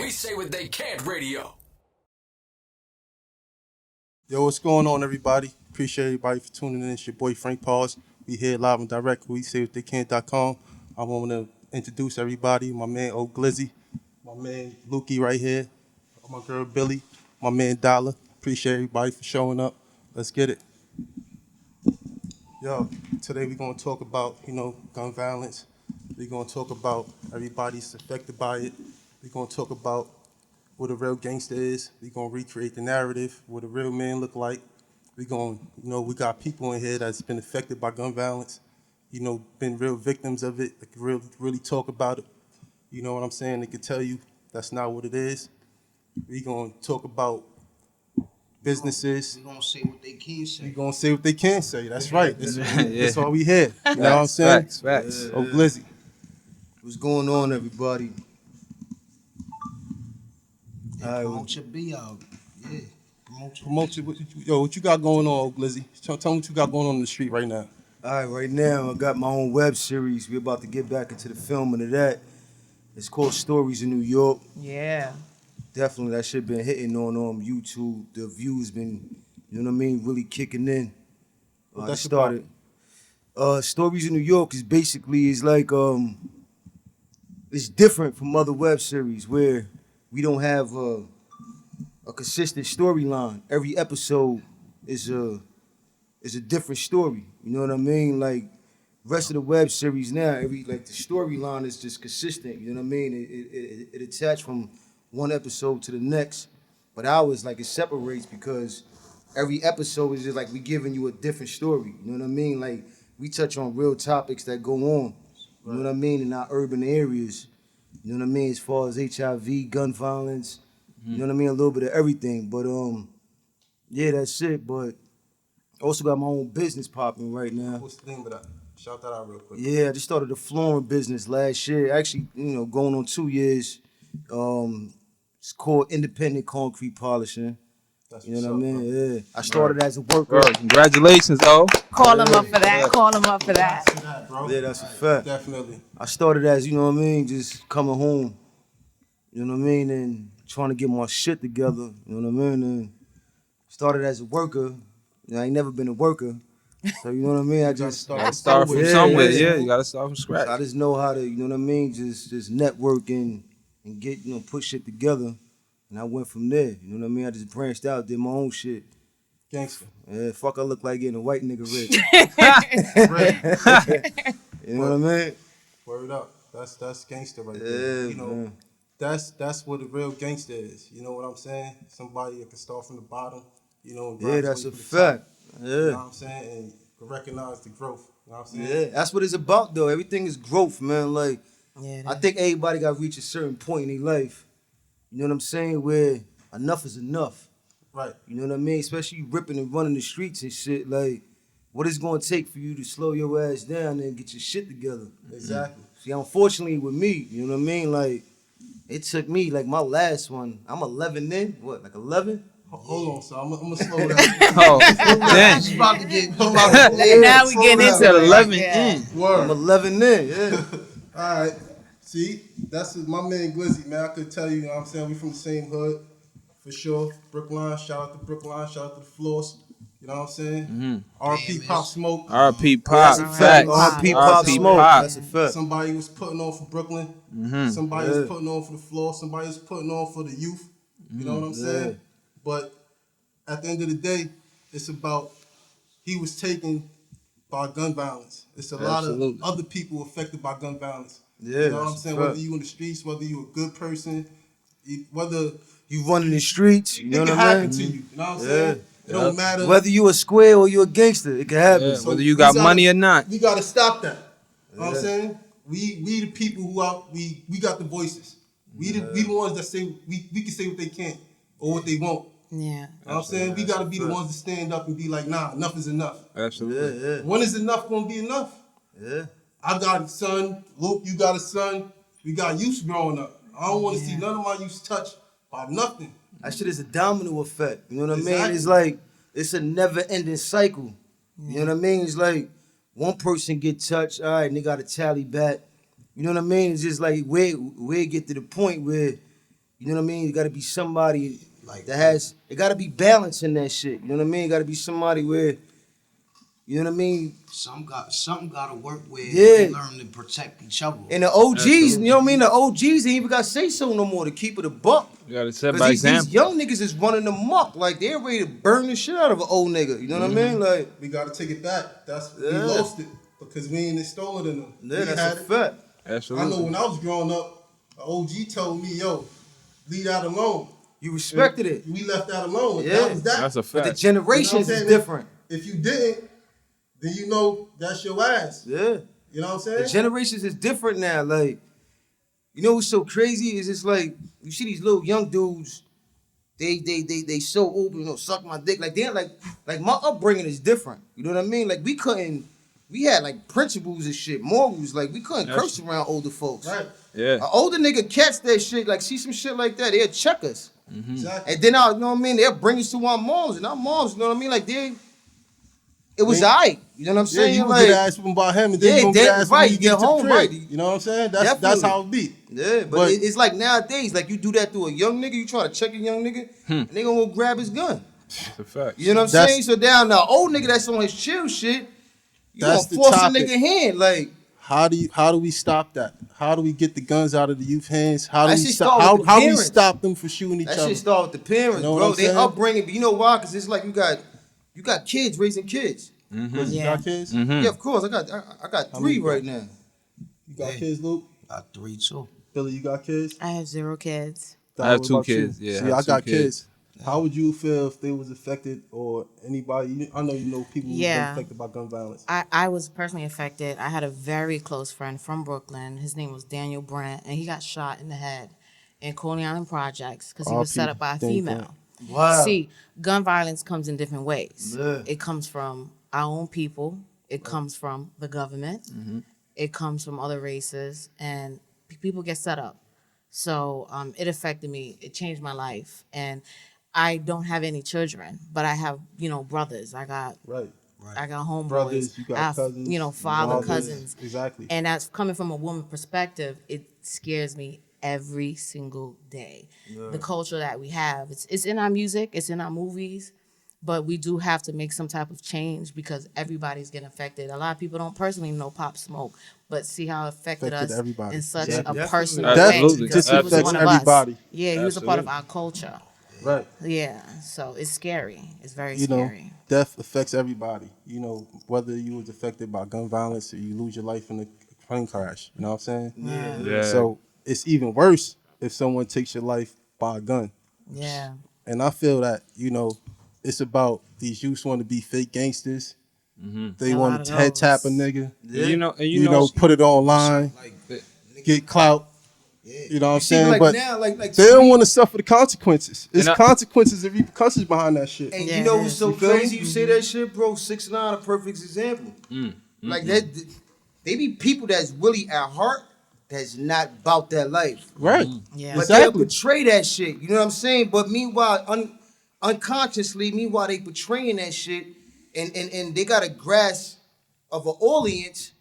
We say what they can't radio. Yo, what's going on, everybody? Appreciate everybody for tuning in. It's your boy Frank Pauls. We here live and direct. We say what they can.com. I want to introduce everybody. My man O Glizzy, my man Lukey right here, my girl Billy, my man Dollar. Appreciate everybody for showing up. Let's get it. Yo, today we're gonna talk about, gun violence. We're gonna talk about everybody's affected by it. We're gonna talk about what a real gangster is. We're gonna recreate the narrative, what a real man look like. We're gonna, we got people in here that's been affected by gun violence, been real victims of it, that can really talk about it. You know what I'm saying? They can tell you that's not what it is. We're gonna talk about businesses. We're gonna say what they can say. We're gonna say what they can say. That's right. That's, Yeah. that's all we here. You know what I'm saying? Facts. Oh, Glizzy. What's going on, everybody? All right, Promote your B out. Yeah. Promote you. What you got going on, Glizzy? Tell me what you got going on in the street right now. All right, right now I got my own web series. We're about to get back into the filming of that. It's called Stories in New York. Yeah. Definitely, that shit been hitting on YouTube. The views been, really kicking in. What I that's started. Stories in New York is basically it's different from other web series where we don't have a consistent storyline. Every episode is a different story. You know what I mean? Like rest of the web series now, the storyline is just consistent. You know what I mean? It attached from one episode to the next, but ours it separates because every episode is just we giving you a different story. You know what I mean? Like we touch on real topics that go on. You know what I mean? In our urban areas. You know what I mean? As far as HIV, gun violence. You know what I mean? A little bit of everything. But yeah, that's it. But I also got my own business popping right now. What's the name of that? Shout that out real quick. Yeah, I just started a flooring business last year. Actually, going on 2 years. It's called Independent Concrete Polishing. That's You know what's what I up, mean? bro. Yeah. I started as a worker. Bro, congratulations, oh. Call him up for that. Call him up for that. That's that, bro. Yeah, that's a fact. Definitely. I started as, just coming home, you know what I mean, and trying to get my shit together, you know what I mean, and started as a worker. I ain't never been a worker, so you know what I mean, I just Start from Yeah, somewhere, yeah. You gotta start from scratch. I just know how to, you know what I mean, just network and get, put shit together, and I went from there, you know what I mean, I just branched out, did my own shit. Gangster. Yeah, fuck, I look like getting a white nigga rich. Right. You know what I mean? Word up. That's gangster right Yeah, there. man. That's what a real gangster is. You know what I'm saying? Somebody that can start from the bottom, and Yeah, rise that's way a to the fact. top. Yeah. You know what I'm saying? And can recognize the growth. You know what I'm Yeah, saying? that's what it's about though. Everything is growth, man. Like Yeah. I think everybody got to reach a certain point in their life. You know what I'm saying? Where enough is enough. Right. You know what I mean? Especially you ripping and running the streets and shit. Like, what is going to take for you to slow your ass down and get your shit together? Exactly. See, unfortunately with me, you know what I mean? Like, it took me like my last one. I'm 11 in. What? Like 11? Hold on, so I'm gonna slow down. Oh, damn. It's about to get. Now we getting into Said it. 11 Yeah. in. I'm Word. 11 in. Yeah. All right. See, that's my man Glizzy, man. I could tell you, what I'm saying? We from the same hood, for sure. Brookline, shout out to Brookline, shout out to the Floors. You know what I'm saying? RP Pop Smoke. R.P. Pop. That's a Facts. fact. R.P. R.P. Pop R.P. Smoke. Pop. That's a fact. Somebody was putting on for Brooklyn. Somebody was putting on for the floor. Somebody was putting on for the youth. You know what I'm saying? But at the end of the day, it's about he was taken by gun violence. It's a lot Absolutely. of other people affected by gun violence. Yeah, You know what I'm that's saying? a fact. Whether you in the streets, whether you a good person, whether You running the streets, you it know can what I happen mean? to you. You know what I'm Yeah. saying? It don't matter. Whether you a square or you a gangster, it can happen. Yeah, So whether you we got gotta- money or not. We gotta stop that. You know what I'm Yeah. saying? We the people who out we got the voices. We the ones that say we can say what they can't or what they won't. Yeah. You know what I'm saying? We gotta be the ones to stand up and be like, nah, enough is enough. Absolutely. Yeah, When is enough gonna be enough? yeah. I got a son, Luke, you got a son, we got youth growing up. I don't wanna see none of my youth touched by nothing. That shit is a domino effect. You know what I mean? Exactly. It's like it's a never-ending cycle. You know what I mean? It's like one person get touched, all right, and they got to tally back. You know what I mean? It's just like where it get to the point where You know what I mean? You gotta be somebody like that has. It gotta be balance in that shit. You know what I mean? It gotta be somebody where, you know what I mean? Something gotta work where Yeah. they learn to protect each other. And the OGs, you know what I mean? The OGs ain't even gotta say so no more to keep it a buck. You gotta set 'Cause by these example. young niggas is running amok. Like, they're ready to burn the shit out of an old nigga. You know what I mean? Like, We gotta take it back. We Yeah. lost it because we ain't installed it in them. yeah, We that's had a it. fact. Absolutely. I know when I was growing up, an OG told me, yo, leave that alone. You respected it. We left that alone. Yeah. That was that. That's a But the fact. generations You know what I'm is saying? different. If you didn't, then you know that's your ass. Yeah. You know what I'm The saying? generations is different now. Like, you know what's so crazy is it's like you see these little young dudes, they so open, you know, suck my dick. Like they're like my upbringing is different. You know what I mean? Like we had like principles and shit, morals. Like we couldn't curse around older folks. Right. Yeah. An older nigga catch that shit, like see some shit like that, they'll check us. Exactly. And then you know what I mean, they'll bring us to our moms, and our moms, you know what I mean? Like it was Yeah. aight. You know what I'm Yeah, saying? you gonna like, get ass from by him, and then Yeah, you gonna get that- ass right, when you you get get to home, the crib. right. You know what I'm saying? That's Definitely. how it be. Yeah, But- it's like nowadays, like you do that to a young nigga, you try to check a young nigga, and they gonna go grab his gun. That's a fact. You know what I'm That's- saying? So down the old nigga that's on his chill shit, you That's gonna the force topic. a nigga hand. Like, How do we stop that? How do we get the guns out of the youth hands? How do That we shit stop? start with the How we parents. stop them from shooting each that other? shit start with the parents, You know what bro. I'm They saying? upbringing, but you know why? Because it's like you got kids raising kids. Because you Yeah. got kids. Yeah, of course. I got How 3 many you right got? now. You got Yeah. kids, Luke. Got 3 too. Billy, you got kids. I have 0 kids. I have What 2 about you? kids. Yeah, See, I have I got 2 kids. kids. How would you feel if they was affected or anybody? I know you know people who've been Yeah. affected by gun violence. I was personally affected. I had a very close friend from Brooklyn. His name was Daniel Brent, and he got shot in the head in Coney Island Projects because he was set up by a Daniel female. Brent. Wow. See, gun violence comes in different ways. Yeah. It comes from our own people. It comes from the government. It comes from other races, and people get set up. So it affected me. It changed my life, and I don't have any children, but I have brothers. I got Right. homeboys. Brothers, you got I have, cousins, father, brothers. cousins. Exactly. And that's coming from a woman perspective. It scares me every single day. The culture that we have, it's in our music, it's in our movies, but we do have to make some type of change because everybody's getting affected. A lot of people don't personally know Pop Smoke, but see how it affected Affected us everybody. in such Yeah. a Definitely. personal That's- way. Absolutely. Because he This was affects one of us. everybody. Yeah, he was a part of Absolutely. our culture. Right. Yeah, so it's scary. It's very You know, scary. death affects everybody. You know, whether you was affected by gun violence or you lose your life in a plane crash. You know what I'm saying? Yeah. So it's even worse if someone takes your life by a gun. Yeah. And I feel that, it's about these youths want to be fake gangsters. They A lot want of to head tap a those. nigga. And You know, put it online, Like, get clout. You know what I'm See, saying? like But now, like they don't want to suffer the consequences. There's And I- consequences and repercussions behind that shit. And Yeah, you know it what's is. so You feel me? crazy? You say that shit, bro. 6ix9ine, a perfect example. Like that, they be people that's really at heart that's not about that life. Right. Yeah. But they'll Exactly. portray that shit. You know what I'm saying? But meanwhile, unconsciously, they portraying that shit, and they got a grasp of an audience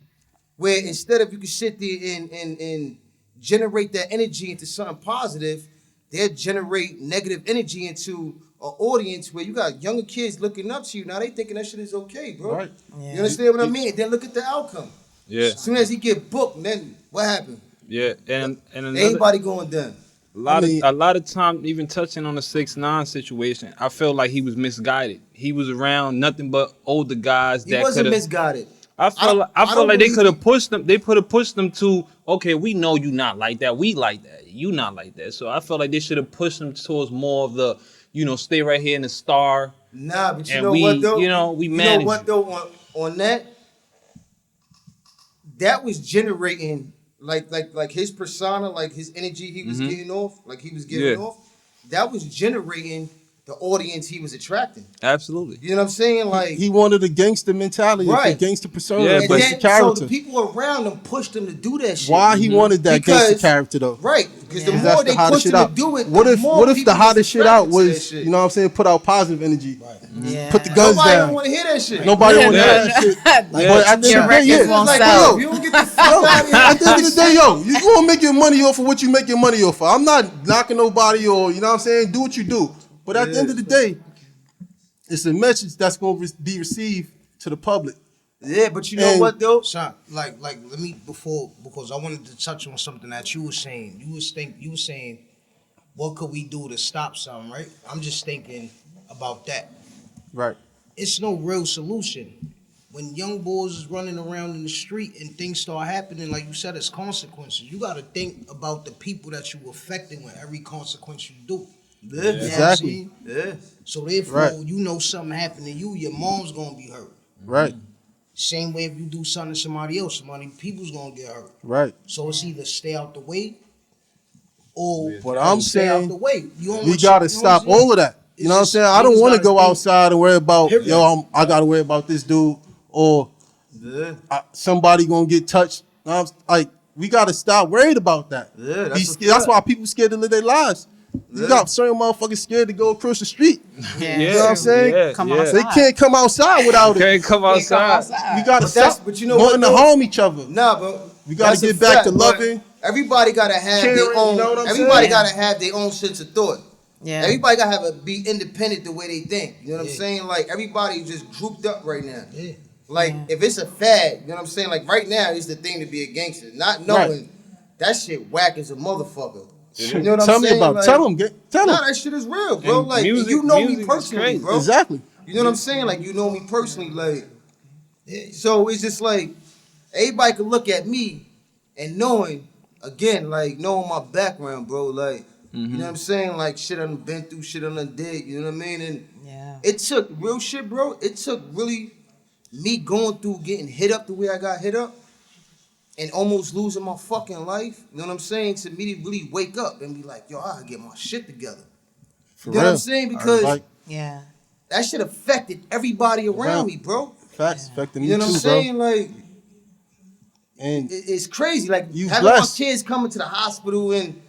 where instead of you can sit there and generate that energy into something positive, they'll generate negative energy into an audience where you got younger kids looking up to you. Now they thinking that shit is okay, bro. Right. Yeah. You understand what I mean? Then look at the outcome. Yeah. As soon as he get booked, then what happened? Yeah. And another, Everybody going down. a lot of time, even touching on the 6ix9ine situation, I felt like he was misguided. He was around nothing but older guys He that wasn't could have. misguided. I felt don't like they believe- could have pushed them. They could have pushed them to, okay, we know you not like that. We like that. You not like that. So I felt like they should have pushed them towards more of the, stay right here in the star. Nah, but you And know we- what though? we You know managed what it. though? On that was generating like his persona, like his energy he was getting off, like he was giving Yeah. off. That was generating the audience he was attracting. Absolutely. You know what I'm saying? Like He wanted a gangster mentality, Right. a gangster persona, Yeah, a and but- gangster then, so character. the people around him pushed him to do that shit. Why he wanted that Because- gangster character though? Right, Because Yeah. the That's more the they hottest push shit them out. to do it, What if the people hottest shit out attracted to that was, shit. you know what I'm saying, put out positive energy. Yeah. Put the guns Nobody don't down. want to hear that shit. Nobody want to Yeah. hear that shit. But at the Your end of the day, records yeah. won't Like, sell. yo, if you don't get the fuck out of here. At the end of the day, yo, you gonna make your money off of what you make your money off of. I'm not knocking nobody or, you know what I'm saying, do what you do. But at the end of the day, it's a message that's gonna be received to the public. Yeah, but you know And- what though? Son, like let me because I wanted to touch on something that you were saying. You were saying, what could we do to stop something, right? I'm just thinking about that. Right. It's no real solution. When young boys is running around in the street and things start happening, like you said, it's consequences. You got to think about the people that you affecting with every consequence you do. Yeah, You know what I'm Exactly. saying? yeah. So therefore, Right. you know something happened to you, your mom's gonna be hurt. Right. Same way if you do something to somebody else, people's gonna get hurt. Right. So it's either stay out the way or But I'm stay out saying the way. You don't we want gotta you know what I'm stop saying? all of that. You It's know what I'm just saying? I don't niggas want to gotta go think- outside and worry about, Period. I gotta worry about this dude or Yeah. somebody gonna get touched. Like, we gotta stop worried about that. Yeah, that's Be a scared. That's fact. why people scared to live their lives. You Yeah. got certain motherfuckers scared to go across the street. Yeah. You know what I'm saying? Yeah, Come yeah. outside. They can't come outside without it. Can't come Can't come outside. outside. We gotta But that's- stop but you know what, wanting to though? harm each other. Nah, but We gotta that's a get back to fact, but loving. Everybody gotta have Caring, their own. you know what I'm everybody saying? gotta have their own sense of thought. Yeah. Everybody gotta be independent the way they think. You know what I'm Yeah. saying? Like everybody just grouped up right now. Yeah. Like if it's a fad, you know what I'm saying? Like right now is the thing to be a gangster, not knowing Right. that shit whack as a motherfucker. You know what Tell I'm me saying? about. Like, Tell them. Tell Nah, them. that shit is real, bro. And Like music- you know me music is personally, crazy. bro. Exactly. You know what I'm saying? Like you know me personally, like so it's just like everybody could look at me and knowing again, like knowing my background, bro. Like you know what I'm saying? Like shit I done been through, shit I done did. You know what I mean? And Yeah. it took real shit, bro. It took really me going through getting hit up the way I got hit up and almost losing my fucking life. You know what I'm saying? To me to really wake up and be like, yo, I gotta get my shit together. For You know what I'm real. saying? Because Like, Yeah. that shit affected everybody around me, bro. facts affecting me You know too, what I'm bro. saying? Like And it's crazy. Like You having blessed. my kids coming to the hospital and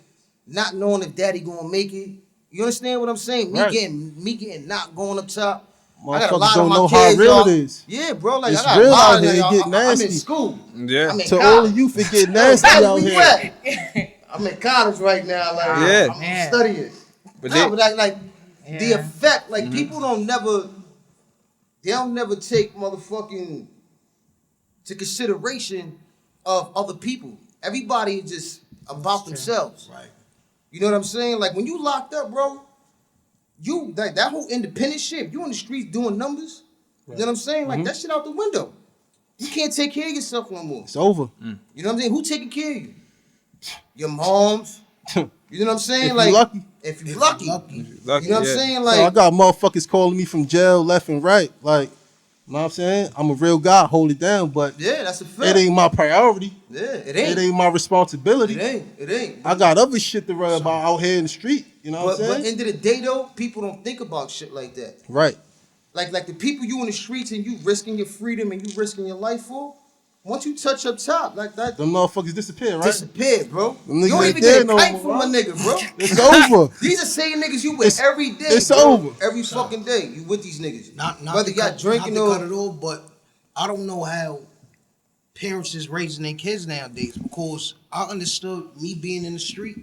not knowing if daddy gonna make it. You understand what I'm saying? Me Right. getting not going up top. I got a motherfuckers lot of don't my know kids, how real y'all. it is. Yeah, bro. Like It's I got real a lot out of here. It y'all. get I'm nasty. in school. Yeah. I'm in To all college. of you, it get nasty Where out you here. at? I'm in college right now. Like Yeah. I'm Man. studying. But Nah, they- but like the Yeah. effect, like people don't never take motherfucking to consideration of other people. Everybody is just about themselves. Right. You know what I'm saying? Like when you locked up, bro, you that whole independent shit, you on the streets doing numbers, you know what I'm saying? Like that shit out the window. You can't take care of yourself no more. It's over. You know what I'm saying? Who taking care of you? Your moms. You know what I'm saying? If you like lucky. if you lucky. Lucky, You know what I'm yeah. saying? So I Like got motherfuckers calling me from jail left and right. Like, you know what I'm saying? I'm a real guy, hold it down, but yeah, that's a fact. it ain't my priority. Yeah, it It ain't. ain't my responsibility. It ain't. I got other shit to worry about out here in the street. You know what But I'm saying? end of the day though, people don't think about shit like that. Right. Like the people you in the streets and you risking your freedom and you risking your life for, once you touch up top, like that Them motherfuckers disappear, right? disappear, bro. Them You niggas don't ain't even there get a no kite more, from a bro. nigga, bro. It's over. These are same niggas you with It's- every day. it's bro. over. Every fucking day. You with these niggas. Not Whether to y'all cut, drinking not to or cut it off, but I don't know how parents is raising their kids nowadays because I understood me being in the street.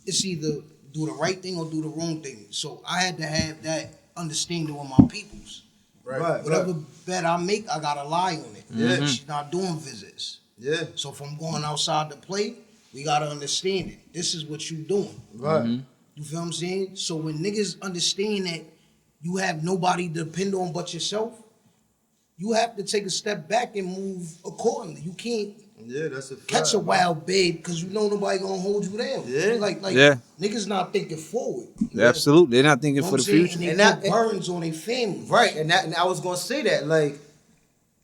It's either do the right thing or do the wrong thing. So I had to have that understanding with my peoples. Right. Whatever bet I make, I gotta lie on it. Yeah. She's not doing visits. Yeah. So if I'm going outside to play, we gotta understand it. This is what you doing. Right. You feel what I'm saying? So when niggas understand that you have nobody to depend on but yourself, you have to take a step back and move accordingly. You can't Yeah, that's a fact. catch a wild babe because you know nobody gonna hold you down. Yeah. Like Yeah. niggas not thinking forward. Absolutely. They're not thinking You know for what the I'm saying? future. And they And that- put burdens on their family. Right, and I was gonna say that, like,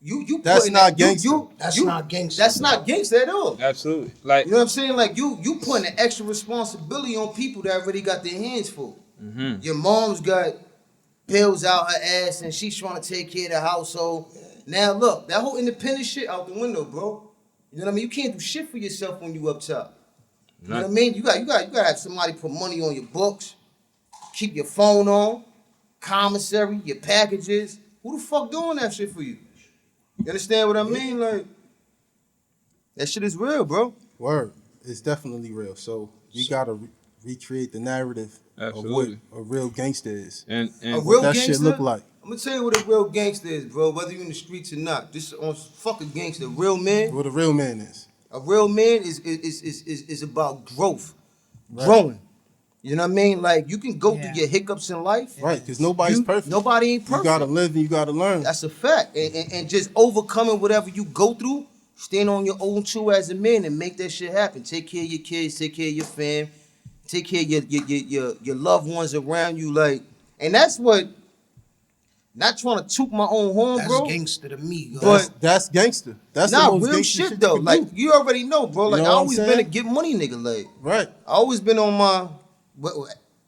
you That's putting not that, gangster. That's not gangster. That's not gangster at all. Absolutely. Like, You know what I'm saying? Like you putting an extra responsibility on people that already got their hands full. Your mom's got pills out her ass and she's trying to take care of the household. Now look, that whole independent shit out the window, bro. You know what I mean? You can't do shit for yourself when you up top. You know what I mean? You gotta have somebody put money on your books, keep your phone on, commissary, your packages. Who the fuck doing that shit for you? You understand what I mean? Like, that shit is real, bro. Word. It's definitely real. So we gotta recreate the narrative Absolutely. of what a real gangster is. And A What real that gangster, shit look like. I'm gonna tell you what a real gangster is, bro. Whether you in the streets or not, just on fuck a gangster. A real man, What a real man is. a real man is about growth, Right. growing. You know what I mean? Like, you can go Yeah. through your hiccups in life. Right, because nobody's perfect. Nobody ain't perfect. You gotta live and you gotta learn. That's a fact. And just overcoming whatever you go through, stand on your own two as a man and make that shit happen. Take care of your kids, take care of your fam, take care of your loved ones around you. Like, and that's what, not trying to toot my own horn, That's bro. gangster to me. Yo. But- That's gangster. That's Nah, the most real gangster shit you though. can Like, do. you already know, bro. Like, You know I what I'm always been a saying? get money nigga. Like, Right. I always been on my,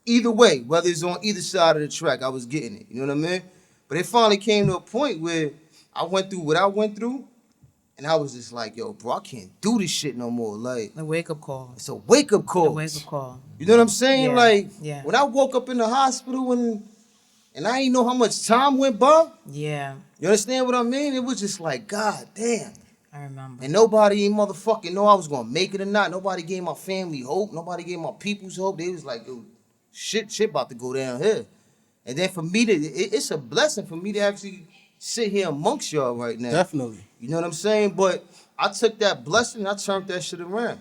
either way, whether it's on either side of the track, I was getting it. You know what I mean? But it finally came to a point where I went through what I went through, and I was just like, yo, bro, I can't do this shit no more. Like, The wake up call. it's a wake up The call. wake up call. You know what I'm saying? Yeah, Like, yeah. when I woke up in the hospital and I didn't know how much time went by, Yeah, you understand what I mean? It was just like, God damn. I remember. And nobody even motherfucking know I was gonna make it or not. Nobody gave my family hope. Nobody gave my peoples hope. They was like, yo, shit about to go down here. And then for me it's a blessing for me to actually sit here amongst y'all right now. Definitely. You know what I'm saying? But I took that blessing and I turned that shit around.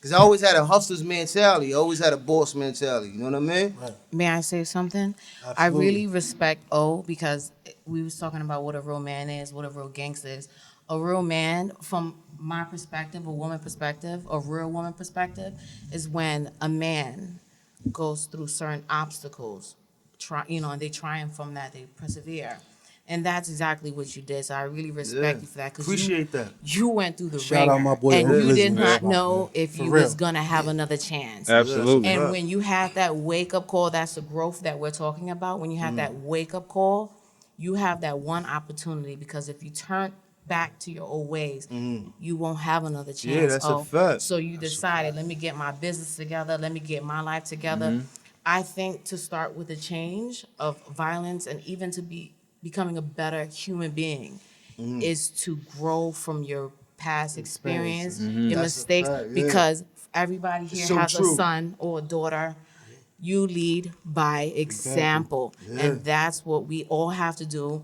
Cause I always had a hustler's mentality. I always had a boss mentality. You know what I mean? Right. May I say something? I Absolutely. really respect O because we was talking about what a real man is, what a real gangster is. A real man, from my perspective, a woman perspective, a real woman perspective, is when a man goes through certain obstacles, and they triumph from that, they persevere. And that's exactly what you did. So I really respect Yeah. you for that. 'Cause Appreciate that. You went through the Shout out ringer, my boy and Hope you Lizzy, did man. not know if For you real. was gonna have another chance. absolutely. And when you have that wake up call, that's the growth that we're talking about. When you have that wake up call, you have that one opportunity because if you turn back to your old ways, you won't have another chance. Yeah, that's a fact. So you decided, let me get my business together, let me get my life together. I think to start with a change of violence and even to becoming a better human being is to grow from your past experience, your That's a mistakes, fact, yeah. because everybody here so has true. a son or a daughter. You lead by example. Yeah. And that's what we all have to do.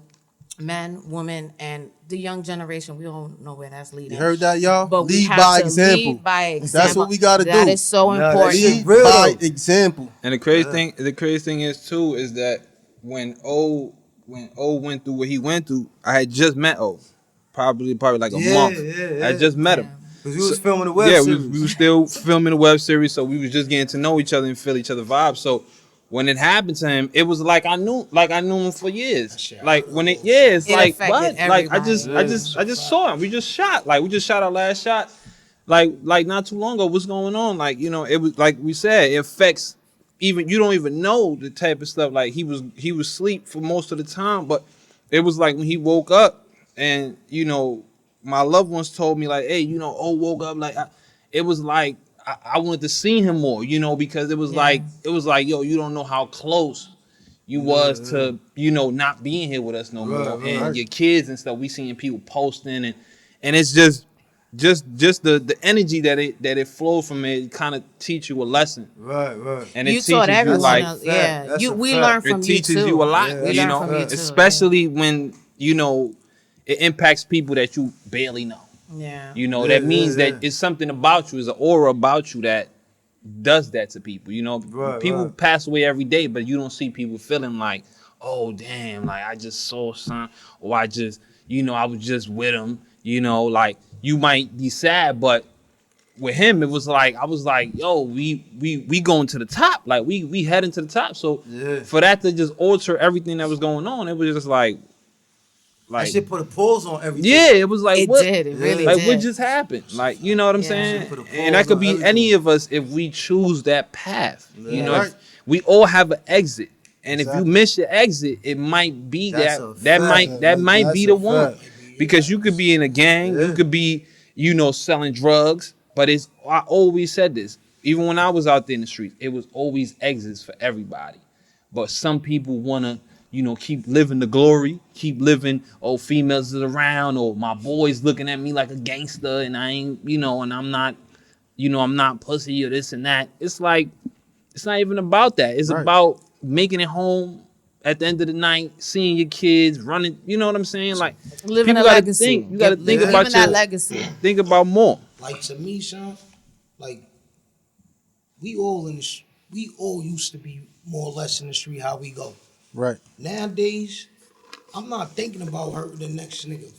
Men, women, and the young generation, we all know where that's leading. You heard that, y'all? But we Lead have by to example. lead by example. That's what we gotta do. That is so Nah, that important. shit Lead real by though. example. And the crazy thing is too is that when O went through what he went through, I had just met O, probably like a Yeah, month. yeah, I yeah. just met him. Cause we was filming the web Yeah, series. we was still filming the web series, so we was just getting to know each other and feel each other vibes. So when it happened to him, it was like I knew him for years. Like when it's It like affected what? Like I everybody. just saw him. We just shot. Like we just shot our last shot. Like not too long ago. What's going on? Like, you know, it was like we said, it affects even you don't even know the type of stuff. Like he was asleep for most of the time, but it was like when he woke up and, you know, my loved ones told me like, hey, you know, woke up like it was like I wanted to see him more, you know, because it was like yo, you don't know how close you was to, you know, not being here with us no more, and your kids and stuff. We seeing people posting and it's just the energy that it flowed from it kind of teach you a lesson, Right. and it You teaches taught you everyone like else. fact. Yeah, That's a we fact. learn from it you teaches too. you a lot, Yeah, we you learn know, from you too. especially when, you know, it impacts people that you barely know. Yeah. You know, Yeah, that means yeah, that it's something about you, it's an aura about you that does that to people. You know, Right, people right. pass away every day, but you don't see people feeling like, oh, damn, like I just saw son, or I just, you know, I was just with him. You know, like you might be sad, but with him, it was like, I was like, yo, we going to the top. Like we heading to the top. So Yeah. for that to just alter everything that was going on, it was just like That shit put a pause on everything. yeah, it was like It what? did. It really Like did. what just happened? Like, you know what I'm Yeah. saying? Should put a pause And that could on be everything. any of us if we choose that path. You know, Right. if we all have an exit. And if Exactly. you miss your exit, it might be That's that a that fact. might be That's the a one. fact. Because you could be in a gang, Yeah. you could be, you know, selling drugs, but it's I always said this. even when I was out there in the streets, it was always exits for everybody. But some people wanna, keep living the glory, keep living, oh, females is around, or my boys looking at me like a gangster, and I ain't, and I'm not, I'm not pussy or this and that. It's like, it's not even about that. It's Right. about making it home at the end of the night, seeing your kids running. You know what I'm saying? Like, Living a people gotta legacy. think. You gotta think Living about that your legacy. think about more. Like to me, son, like we all used to be more or less in the street how we go. Right. Nowadays, I'm not thinking about hurting the next nigga.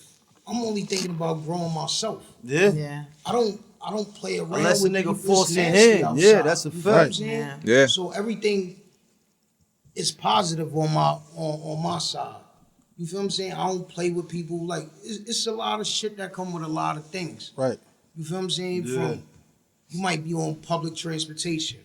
I'm only thinking about growing myself. Yeah. Yeah. I don't play around Unless a with nigga people. It's force in nasty hand. outside. Yeah, that's a You feel what I'm fact. saying? Yeah. Yeah. So everything is positive on my side. You feel what I'm saying? I don't play with people. Like it's a lot of shit that come with a lot of things. Right. You feel what I'm saying? Yeah. From you might be on public transportation.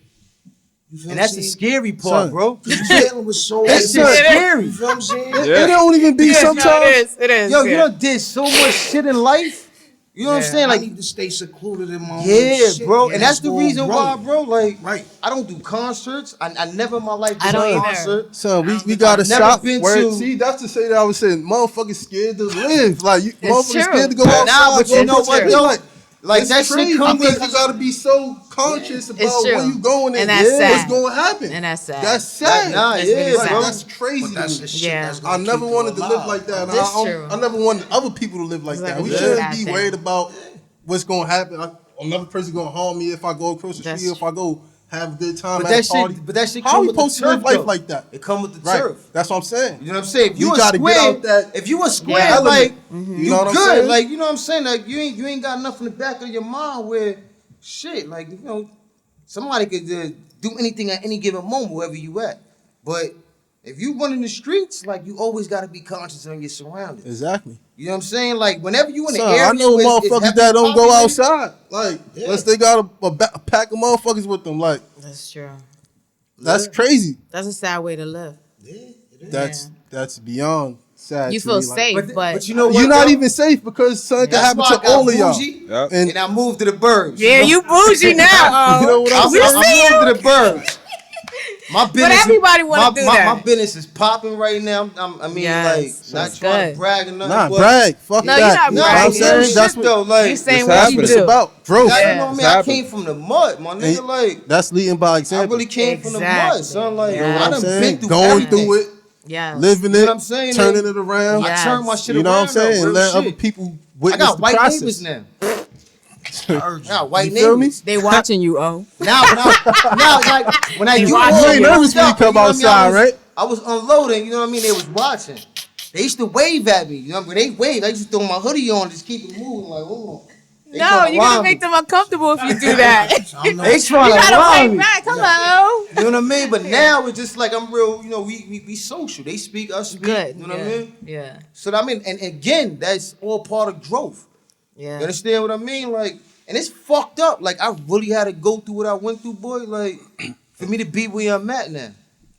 You feel And what that's I'm the saying? scary part, Son. bro. You dealing with so That shit's scary. You feel what I'm saying? Yeah. It don't even be sometimes. It is. Yo, you done did so much shit in life. You know what I'm saying? I Like, need to stay secluded in my own yeah, shit. bro. Yeah, And that's the go reason why, grow. bro. Like, Right. I don't do concerts. I never in my life did I don't a either. concert. Son, we got to I've never shop. been Where, to- see, that's to say that I was saying, motherfuckers scared to live. Like, you, motherfuckers true. scared to go outside. Nah, but go you know put what, your- though? Like, it's that shit crazy. come because with- you gotta be so conscious about true. where you going And that's what's sad. going to happen. And that's sad. That's sad. Nah, It's yeah, really Like, sad. that's crazy. But that's to the me. shit Yeah. that's I gonna never keep you wanted to live alive. like that. And That's I true. never wanted other people to live like It's that. like We a shouldn't bad be thing. worried about what's going to happen. Another person going to harm me if I go across the That's street, if I go have a good time But at that a party. shit, but that shit How come we with the supposed to live turf, life though. like that? It come with the Right. turf. That's what I'm saying. You know what I'm saying? If You you a gotta get square, out that- if you a square, Yeah. like You you know what I'm good, saying? like you know what I'm saying, like you ain't got nothing in the back of your mind where shit, like somebody could do anything at any given moment wherever you at. But if you run in the streets, like you always got to be conscious on your surroundings. Exactly. You know what I'm saying? Like whenever you in the Son, area, I know where it's motherfuckers heavily that don't go populated, outside. Like, unless they got a pack of motherfuckers with them. Like, That's true. that's crazy. That's a sad way to live. Yeah, it is. That's beyond sad. You to feel me. Like, safe, but you know what? you're not though? even safe because something can That's happen why I to got all of y'all. bougie, Yep. and I moved to the burbs. yeah, you bougie now. You know what I'm I'm saying? moved to the burbs. My business, everybody wanna my, do my, that. My business is popping right now. I mean, Yes, like, not that's trying good. to brag or nothing. Nah, but brag. Fuck No, that. you're not No, I'm bragging. saying shit that's what, though. Like, You saying It's what that's you what happening. it's do. about. Growth. you Yeah. know what I mean? It's I happening. came from the mud, my nigga. And Like, that's leading by I example. really came from the Exactly. mud, son. Like, You know what I I'm done saying? been through Going everything. through it, Yeah. living You know it, what I'm saying? turning it around. Yeah. I turned my shit You know around. what I'm saying? though, And real let other shit. people I witness got the white process. neighbors now. I got white You feel me? neighbors. They watching you, oh. Now, like when I do watching all you. the ain't nervous when you stuff, come know what I mean? outside, right? I was unloading, you know what I mean? They was watching. They used to wave at me, you know. When they waved, I used to throw my hoodie on, just keep it moving, like, oh. They No, tryna you're gonna line make me. them uncomfortable if you do that. I'm not- They trying You to gotta line wave me. back. Hello. You know what I mean? But now it's just like I'm real, you know, we social. They speak, us speak. Good. You know what I yeah. mean? Yeah. So I mean, and again, that's all part of growth. You Yeah. understand what I mean? Like, and it's fucked up. Like, I really had to go through what I went through, boy. Like, for me to be where I'm at now.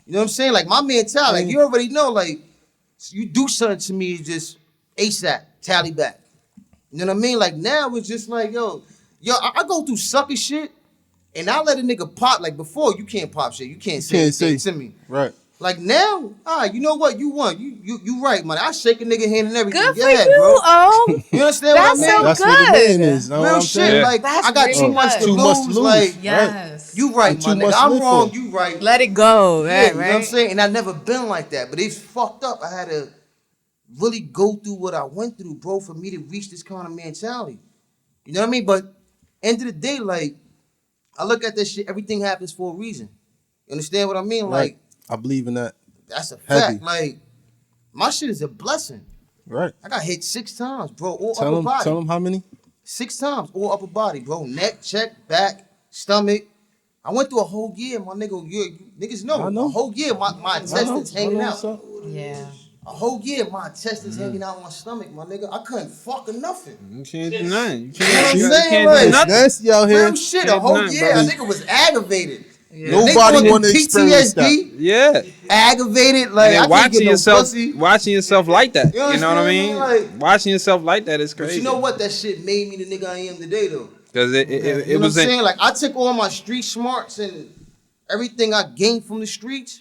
You know what I'm saying? Like, my mentality, like, you already know, like, you do something to me, it's just ASAP, tally back. You know what I mean? Like, now it's just like, yo, I go through sucker shit, and I let a nigga pop. Like, before, you can't pop shit. You can't say can't anything say. to me. Right. Like, now, you know what? You won. You right, man. I shake a nigga hand and everything. Good Go for ahead, you, bro. oh. You understand That's what I mean? so That's what a good. man is. Know what Real I'm shit. saying? Like, That's I got really too much to good. Too much to lose. lose. Like, Yes. you right, Too my much nigga. to I'm live wrong. for. You right. Let it go. Yeah, Right, you know what I'm right. saying? And I never been like that. But it's fucked up. I had to really go through what I went through, bro, for me to reach this kind of mentality. You know what I mean? But end of the day, like, I look at this shit, everything happens for a reason. You understand what I mean? Right. Like, I believe in that. that's a Heavy. fact. Like, my shit is a blessing. Right. I got hit 6 times, bro. All Tell upper them. body. Tell them how many. 6 times, all upper body, bro. Neck, check, back, stomach. I went through a whole year, my nigga. You niggas know. I know. A whole year, my intestines hanging out. Yeah. A whole year, my intestines hanging out my stomach, my nigga. I couldn't fuck or nothing. You can't do nothing. You You know what I'm can't, saying? do Like, It's nothing. nasty out here. Real shit, a Can't whole deny, year. brother. A nigga was aggravated. Nobody Nigga want to with experience that. PTSD, Yeah. aggravated, like, And I then can't get no pussy. watching yourself like that. You You know what I mean? understand? Like- Watching yourself like that is But crazy. you know what? That shit made me the nigga I am today, though. Because it You know what I'm was saying? Like I took all my street smarts and everything I gained from the streets.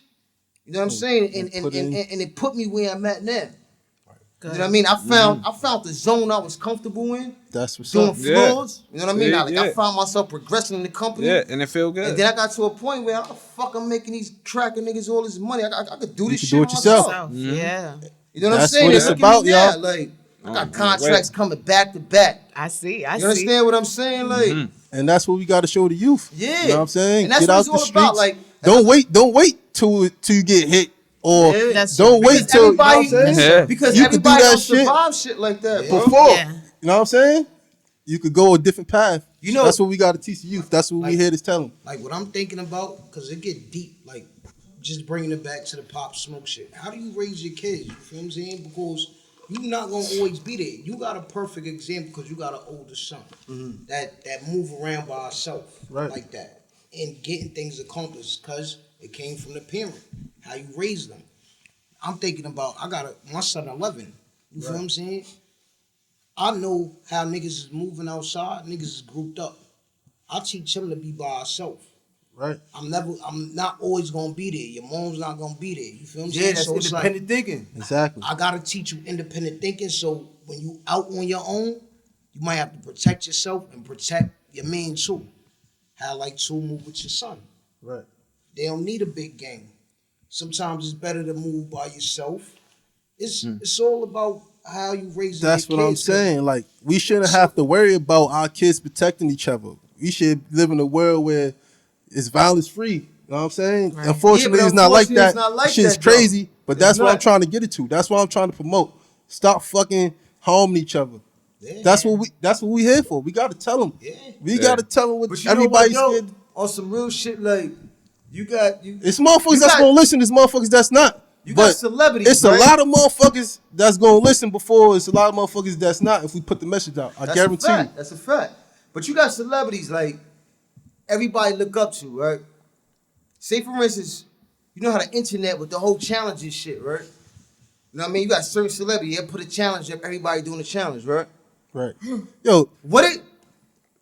You know what I'm saying? And it put me where I'm at now. Good. You know what I mean? I found the zone I was comfortable in, That's what's doing up. Yeah. floors. You know what I mean? Yeah, Like yeah. I found myself progressing in the company. Yeah, and it feel good. And then I got to a point where how the fuck I'm making these cracker niggas all this money? I could do You this could shit do it yourself. myself. Yeah, You know what I'm That's saying? what it's And look at about, me now, y'all. Like I got Oh, contracts wait. coming back to back. I see. You understand what I'm saying? Like, And that's what we got to show the youth. yeah. You know what I'm saying? And that's Get what out it's the all streets. about. Like, Don't wait till you get hit, or Yeah. That's don't true. wait till, you know what I'm everybody, saying? Yeah. because You could do everybody that don't shit survive shit like that, bro. before. Yeah. You know what I'm saying? You could go a different path. You know- that's what we got to teach the youth. That's what we Like- here to tell them. Like what I'm thinking about, because it get deep. Like just bringing it back to the Pop Smoke shit. How do you raise your kids? You feel what I'm saying? Because you're not gonna always be there. You got a perfect example because you got an older son that move around by himself Right. like that and getting things accomplished because it came from the parent. How you raise them. I'm thinking about my son 11. You feel what I'm saying? I know how niggas is moving outside. Niggas is grouped up. I teach him to be by himself. Right. I'm not always gonna be there. Your mom's not gonna be there. You feel what I'm Yeah, saying? that's So it's like, independent thinking. Exactly. I gotta teach you independent thinking. So when you out on your own, you might have to protect yourself and protect your man too. How like to move with your son. Right. They don't need a big gang. Sometimes it's better to move by yourself. It's all about how you raise That's your what I'm kids. saying. Like, we shouldn't have to worry about our kids protecting each other. We should live in a world where it's violence free. You know what I'm saying? Right. Unfortunately, Yeah, but it's not like unfortunately, that. it's not like Shit's that, though. crazy, but that's It's what I'm not. trying to get it to. That's what I'm trying to promote. Stop fucking harming each other. Yeah. That's what we here for. We got to tell them. Yeah. We got to tell them what But you know what, everybody's though? scared. On some real shit, like you got It's motherfuckers You that's got- gonna listen. There's motherfuckers that's not. You got But celebrities, It's right? a lot of motherfuckers that's gonna listen before it's a lot of motherfuckers that's not. If we put the message out, I That's guarantee a fact. you. That's a fact. But you got celebrities like everybody look up to, right? Say for instance, you know how the internet with the whole challenges shit, right? You know what I mean? You got certain celebrity, they put a challenge up, everybody doing a challenge, right? Right. Yo,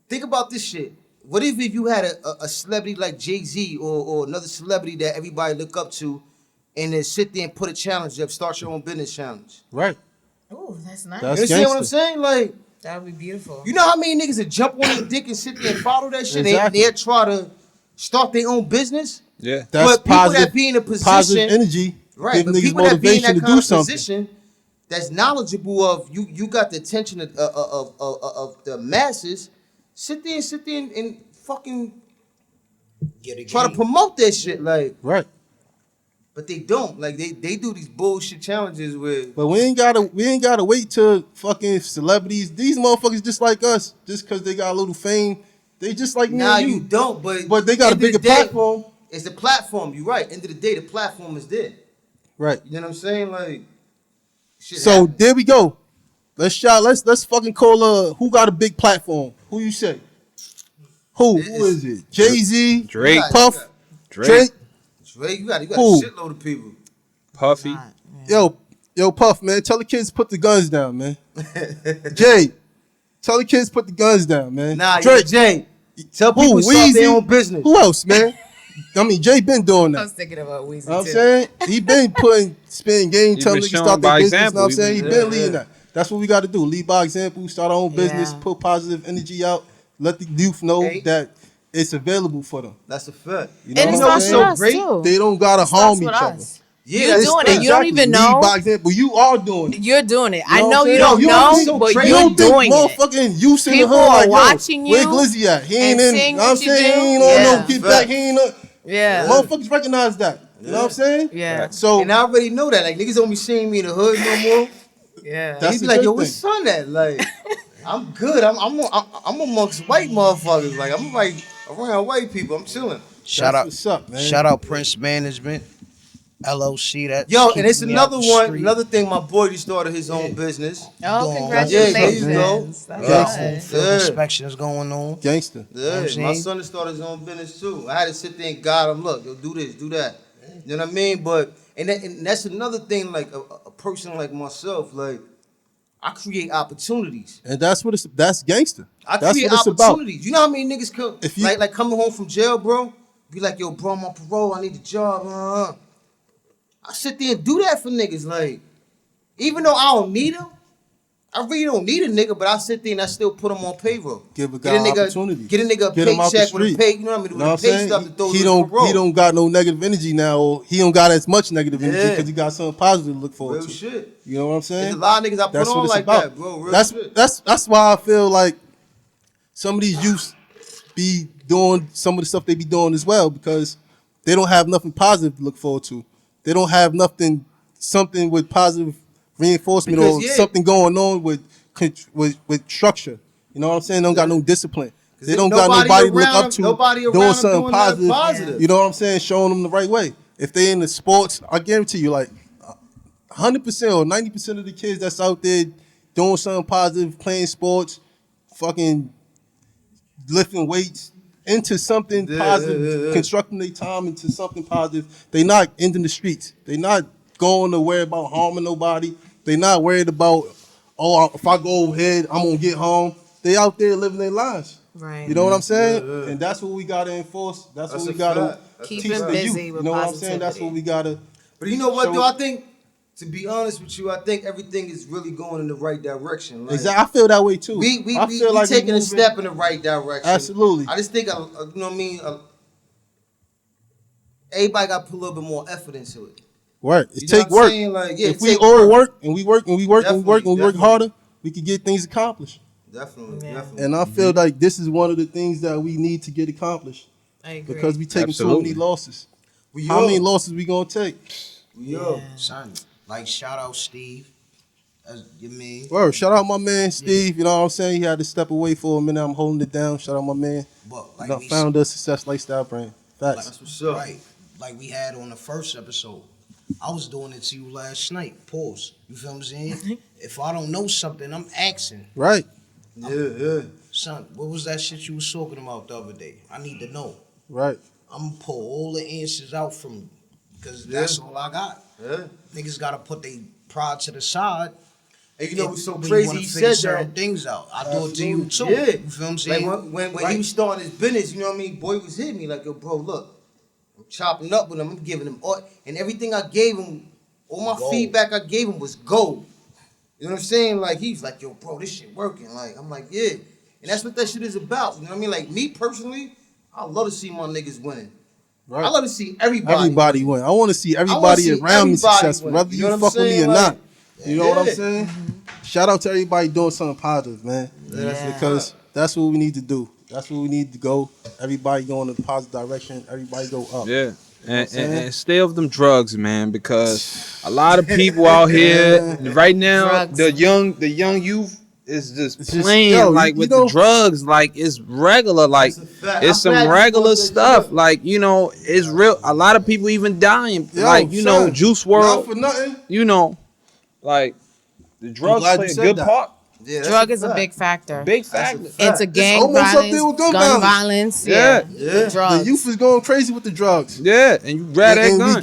Think about this shit. What if you had a celebrity like Jay-Z or another celebrity that everybody look up to and then sit there and put a challenge up, start your own business challenge? right. Oh, that's nice. That's You understand what I'm gangster. saying? Like, That would be beautiful. you know how many niggas that jump on their dick and sit there and follow that shit? Exactly. They try to start their own business? Yeah. That's But people positive. that be in a position, positive energy. right? Give But niggas people that be in motivation that to kind do of something. position, that's knowledgeable of you got the attention of the masses. Sit there and fucking Get a try to gang. promote that shit, like. Right. But they don't. Like they do these bullshit challenges with. But we ain't gotta wait till fucking celebrities. These motherfuckers just like us, just cause they got a little fame. They just like me Nah, and you you. don't. But But they got a end of the bigger day, platform. It's the platform. You're right. End of the day, the platform is there. Right. You know what I'm saying? Like. Shit So happens. there we go. Let's fucking call who got a big platform? Who you say? Who is it? Jay-Z, Drake. Puff, Drake. Drake. Drake, you got Who? a shitload of people. Puffy. Yo, Puff, man, tell the kids to put the guns down, man. Jay, tell the kids to put the guns down, man. Nah, Drake, Jay. Tell who? people to start Weezy. their own business. Who else, man? I mean, Jay been doing I that. was thinking about Weezy You know what I'm too. saying? He been spinning game, He telling been niggas to showing start their by business. You know what I'm example. saying? He He been been- leading yeah. that. That's what we got to do. Lead by example, start our own business, Yeah. put positive energy out, let the youth know Hey. that it's available for them. That's a fact. You know And it what I'm starts saying? with us Great. too. They don't gotta harm Starts each with other. us. Yeah, You're that's doing it. You don't Exactly. even Lead know. by example. You are doing it. You're doing it. You I know know what I'm you saying? don't You know, so but crazy. You you're don't think doing it. motherfucking youths in the People hood are like, yo, watching where you Glizzy at? He ain't and in. seeing You know what I'm what you saying? do. He ain't on Yeah. no get back. He ain't on. Yeah. Motherfuckers recognize that. You know what I'm saying? Yeah. So And I already know that. Like niggas don't be seeing me in the hood no more. Yeah. That's He be the like, good yo, thing. what's son at? Like, I'm good. I'm amongst white motherfuckers. Like I'm like around white people. I'm chilling. Shout That's out, what's up, man. Shout out Prince Management, LLC. That Yo, and keeping it's me out another the one. street. Another thing, my boy just started his own business. Oh, Doing- congratulations. Yeah, there you go. That's Yeah. good. Field Yeah. inspection is going on. Gangster. Yeah, You know what my I'm saying? son has started his own business too. I had to sit there and guide him. Look, yo, do this, do that. You know what I mean? But and that's another thing. Like a person like myself, like I create opportunities. And that's gangster. I That's create what it's about. opportunities. You know how many niggas come If you- like coming home from jail, bro? Be like, yo, bro, I'm on parole. I need a job. I sit there and do that for niggas. Like, even though I don't need them, I really don't need a nigga, but I sit there and I still put him on payroll. Give a guy opportunity. Get a nigga a Get him out the paycheck with a street. pay. You know what I mean? You With know a what I'm pay saying? stuff to throw He you don't parole. he don't got no negative energy now, or he don't got as much negative energy Yeah. because he got something positive to look forward Real to. shit. You know what I'm saying? There's a lot of niggas I put That's what on it's like about. that, bro. Real That's shit. that's why I feel like some of these youths be doing some of the stuff they be doing as well, because they don't have nothing positive to look forward to. They don't have something with positive reinforcement Because, or yeah. something going on with structure. You know what I'm saying? They don't got no discipline. They don't got nobody to look up to Nobody around doing them something doing nothing positive. positive. You know what I'm saying? Showing them the right way. If they in the sports, I guarantee you, like 100% or 90% of the kids that's out there doing something positive, playing sports, fucking lifting weights into something positive, constructing their time into something positive. They not ending the streets. They not going to worry about harming nobody. They not worried about, oh, if I go ahead, I'm gonna get home. They out there living their lives. Right. You know what I'm saying? And that's what we gotta enforce. That's what That's we a gotta fact. That's teach Keep them the youth. busy You with know what I'm saying? That's positivity. what we gotta. But you know what, show- though? I think, to be honest with you, I think everything is really going in the right direction. Like, Exactly. I feel that way too. We I feel like we taking a moving- step in the right direction. Absolutely. I just think, you know what I mean? Everybody got to put a little bit more effort into it. Work. It You know take what I'm work. saying? Like, yeah, If it we take all work. work and we work and we work and we work and we work Definitely. harder, we can get things accomplished. Definitely, Yeah. definitely. And I feel like this is one of the things that we need to get accomplished I agree. because we taking so Absolutely. many losses. We How all- many losses we gonna take? We all. Yeah. Son, like shout out Steve. That's your man. Word. Shout out my man Steve. You know what I'm saying? He had to step away for a minute. I'm holding it down. Shout out my man. But like The we founder of Success Lifestyle Brand. Facts. That's what's up. right, like we had on the first episode. I was doing it to you last night. Pause. You feel what I'm saying? If I don't know something, I'm asking. Right. Yeah. Son, what was that shit you was talking about the other day? I need to know. Right. I'm gonna pull all the answers out from you. Because that's all I got. Yeah. Niggas gotta put their pride to the side. And you know what's so when you crazy? wanna He figure said certain that. things out. I do it to you too. Yeah. You feel what I'm Like saying? when Right. he was starting his business, you know what I mean? Boy was hitting me like, yo, bro, look, I'm chopping up with him. I'm giving him all, and everything I gave him, all my Gold. feedback I gave him was gold. You know what I'm saying? Like he's like, yo, bro, this shit working. Like I'm like, yeah, and that's what that shit is about. You know what I mean? Like me personally, I love to see my niggas winning. Right. I love to see everybody. Everybody winning. win. I want to see I wanna everybody see around me everybody successful, win. whether You you, know what I'm fuck with me saying? or Like, not. You know what I'm yeah. saying? Shout out to everybody doing something positive, man. Yeah. Because that's what we need to do. That's where we need to go. Everybody go in a positive direction. Everybody go up. Yeah. And, saying? and stay off them drugs, man, because a lot of people out here right now, Drugs. the young youth is just It's just- playing yo, like you with know- the drugs, like it's regular, like That's a fact. it's I'm glad some you regular brought that stuff, shit up. like it's real. A lot of people even dying, Yo, like know, son, Juice Not World, for nothing. like the drugs glad play you a said good that. part, Yeah, that's Drug is a fact. big factor. big That's factor. a fact. Into gang almost up violence, there with gun gun violence. violence. Yeah. Yeah. Drugs. The youth is going crazy with the drugs. Yeah, and you grab that and gun.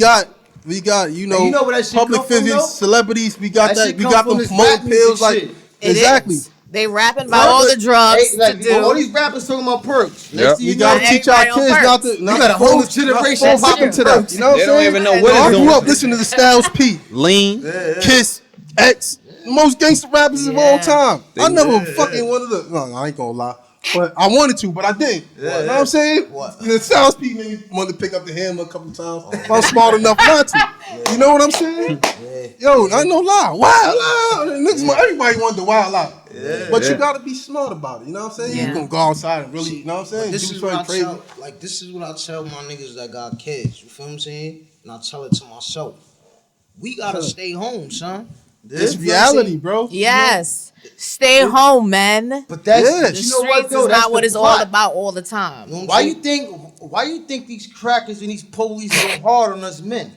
we got, you know, you know where that shit public come from, figures, though? celebrities. We got That that. shit We come got from them this promoting rap music pills. Like shit. It exactly. is. They rapping about all the drugs Hey, like, to do. all these rappers talking about perks. Yep. Next thing We you gotta know, teach our everybody on kids not perks. to. Not got a to whole fall- generation not fall popping victim to perks. that. You know what They I'm don't saying? even know what Yo, it's I grew doing. up listening to the Styles P, Lean. Kiss, X, most gangster rappers of all Yeah. time. I never fucking wanted to. No, I ain't gonna lie. But I wanted to, but I didn't. You know what I'm saying? What? The Styles P made me want to pick up the hammer a couple times. If I'm smart enough not to. You know what I'm saying? Yo, I ain't no lie. Wild out. Everybody wanted to wild out. But you gotta be smart about it. You know what I'm saying? Yeah. You can go outside and really, you know what I'm saying? This Do is what I something crazy. tell, like this is what I tell my niggas that got kids. You feel what I'm saying? And I tell it to myself. We gotta stay home, son. It's reality, bro. Yes. Stay home, man. but that's Yeah. The you know what streets though? is That's not what the it's all plot. about all the time. You know what I'm Why saying? you think these crackers and these police go hard on us men?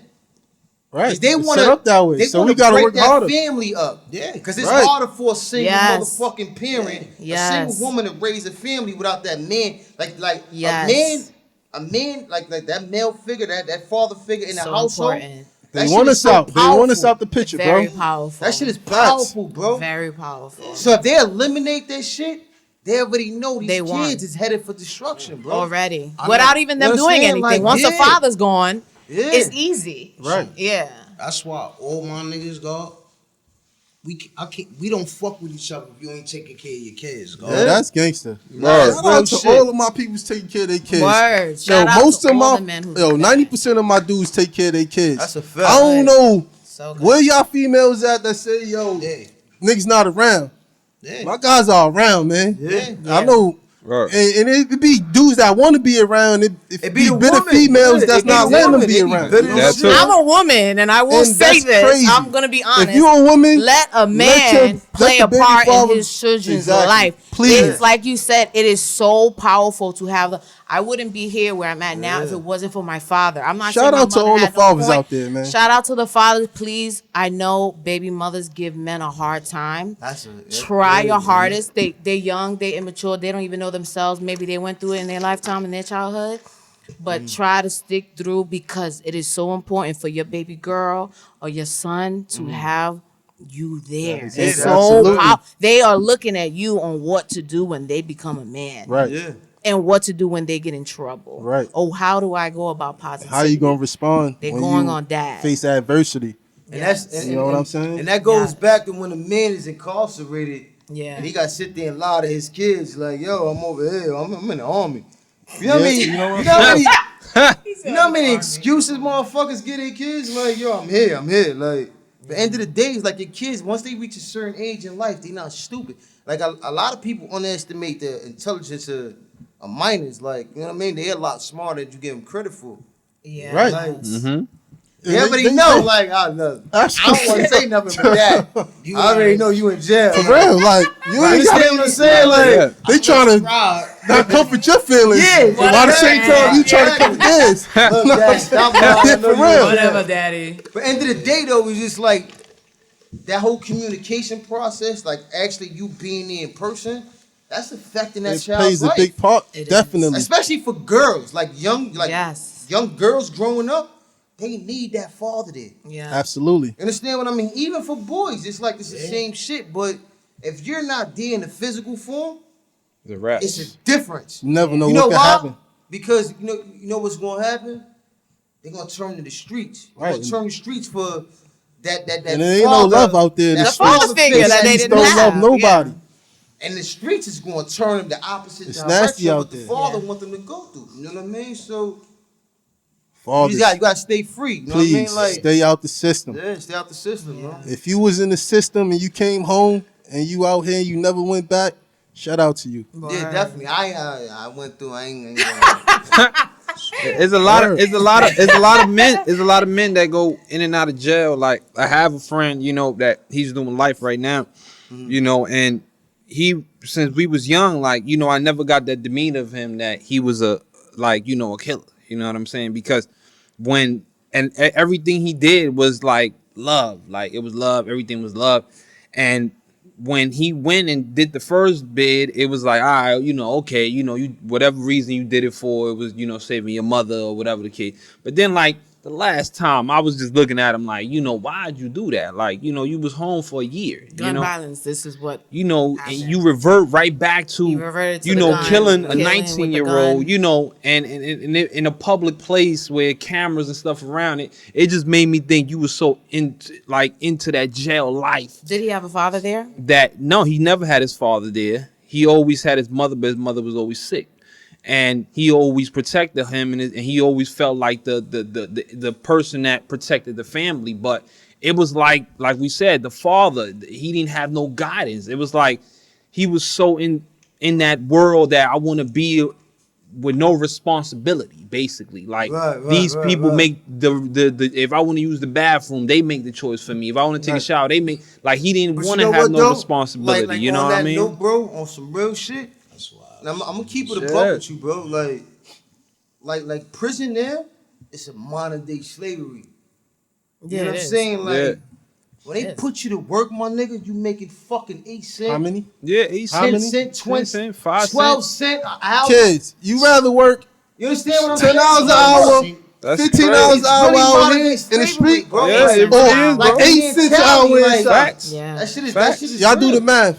Right. 'Cause they It's want set up that way. They So wanna we gotta break work that harder. family up. Yeah. Because it's Right. harder for a single Yes. motherfucking parent, Yes. a single woman to raise a family without that man. Like Yes. a man like that male figure, that father figure in the So household. important. They That want shit us is so out. They want us powerful. out the picture, Very bro. powerful. That shit is powerful, bro. Very powerful. So if they eliminate that shit, they already know these They kids won. is headed for destruction, bro. Already. I Without know. even You know them what I'm doing saying? anything. Like, Once the yeah. father's gone, Yeah. it's easy. Right. Yeah. That's why all my niggas, dog. We don't fuck with each other if you ain't taking care of your kids, dog. Yeah, that's gangster. Word. Shout Real out to shit. all of my peoples taking care of their kids. Word. Shout out most to of all my the men who do 90% of my dudes take care of their kids. That's a fact. I don't know So good. where y'all females at that say, yo, Yeah. niggas not around. Yeah. My guys are around, man. Yeah. I know. Right. And it be dudes that want to be around. It be the bitter woman. females Yeah, that's it be not the letting them woman. be It be around. bitter You know what I'm That's saying? it. I'm a woman, and I will And say that's this. crazy. I'm gonna be honest. If you a woman, let a man let play the a baby part in father- his children's Exactly. life. Please. It's like you said, it is so powerful to have the. I wouldn't be here where I'm at now if it wasn't for my father. I'm not. Shout saying my out to mother all the had no fathers point. out there, man. Shout out to the fathers, please. I know baby mothers give men a hard time. Try your hardest. They're young, they immature, they don't even know themselves. Maybe they went through it in their lifetime, in their childhood. But try to stick through because it is so important for your baby girl or your son to have you there. is It's it. so Absolutely. they are looking at you on what to do when they become a man. Right. Yeah. And what to do when they get in trouble. Right. Oh, how do I go about positivity? How you gonna respond They're when going you on dad. face adversity? And that's You know what I'm saying? And that goes Yeah. back to when a man is incarcerated. Yeah. And he got to sit there and lie to his kids like, yo, I'm over here. I'm in the army. You know what I Yeah, mean? you know what You know how many excuses motherfuckers get their kids? Like, yo, I'm here. Like, at the end of the day, it's like your kids, once they reach a certain age in life, they're not stupid. Like, a lot of people underestimate the intelligence of minors. Like, you know what I mean? They're a lot smarter than you give them credit for. Yeah. Right. Like, Mm-hmm. they already know, like, I don't want to say nothing but that. I already know you in jail. For real, like you You ain't understand got what I'm saying? Like, Yeah. they trying to Right. not comfort your feelings. Yeah, But at the same time, you trying to comfort theirs. look, Dad, stop lying. I know For you in real. jail. Whatever, daddy. But end of the day, though, it's just like that whole communication process, like actually you being there in person, that's affecting that It child's plays a life. big part, It is. definitely. Especially for girls, like young Yes. young girls growing up, they need that father there. Yeah. Absolutely. You understand what I mean? Even for boys, it's like it's the same shit. But if you're not there in the physical form, The rap. it's a difference. You never know You what know could why? happen. Because you know what's gonna happen? They're gonna turn to the streets. They're Right. gonna turn to the streets for that And there ain't no love out there. that The father father figure that they Streets didn't don't love have. nobody. And the streets is gonna turn them the opposite It's direction nasty of out what the there. father Yeah. want them to go through. You know what I mean? So Fathers, you gotta stay free. You know please what I mean? Like stay out the system. yeah, stay out the system, bro. If you was in the system and you came home and you out here and you never went back, shout out to you. Yeah, definitely. I went through. I ain't gonna. It's a lot of men that go in and out of jail. Like I have a friend, you know, that he's doing life right now, you know, and he since we was young, like, you know, I never got that demeanor of him that he was a killer. You know what I'm saying? Because everything he did was like love, like it was love, everything was love. And when he went and did the first bid, it was like, all right, you know, okay, you know, you whatever reason you did it for, it was, you know, saving your mother or whatever the case. But then, like, the last time, I was just looking at him like, you know, why'd you do that? Like, you know, you was home for a year. Gun you know? violence. This is what. You know, and happened. you revert right back to, You reverted to you the know, gun, killing a killing with the 19-year-old, gun. you know, and in a public place where cameras and stuff around it, it just made me think you was so into that jail life Did he have a father there? that, no, he never had his father there. He always had his mother, but his mother was always sick. And he always protected him, and he always felt like the person that protected the family. But it was like we said, the father, he didn't have no guidance. It was like he was so in that world that I want to be with no responsibility, basically. Like these people make the if I want to use the bathroom, they make the choice for me. If I want to take a shower, they make, like, he didn't But want you to know have what, no though? responsibility. Like you know on what I that mean? note, bro, on some real shit. That's wild. And I'm gonna keep it a Shit. buck with you, bro. Like prison there, it's a modern day slavery. You know what I'm saying? Like Yeah. when they It is. put you to work, my nigga, you making fucking 8 cents. How many? Yeah, he's How 10 many? cent, 20 cent, 5 12 cent an hour. Kids, you rather work You understand what I'm 10 saying? hours an hour That's $15 crazy. an hour Really out modern here day in the slavery, street. bro. Yeah, it Or really is, bro. Like, 8 cents an hour like, inside. Facts. Yeah. That shit is Y'all do real. the math.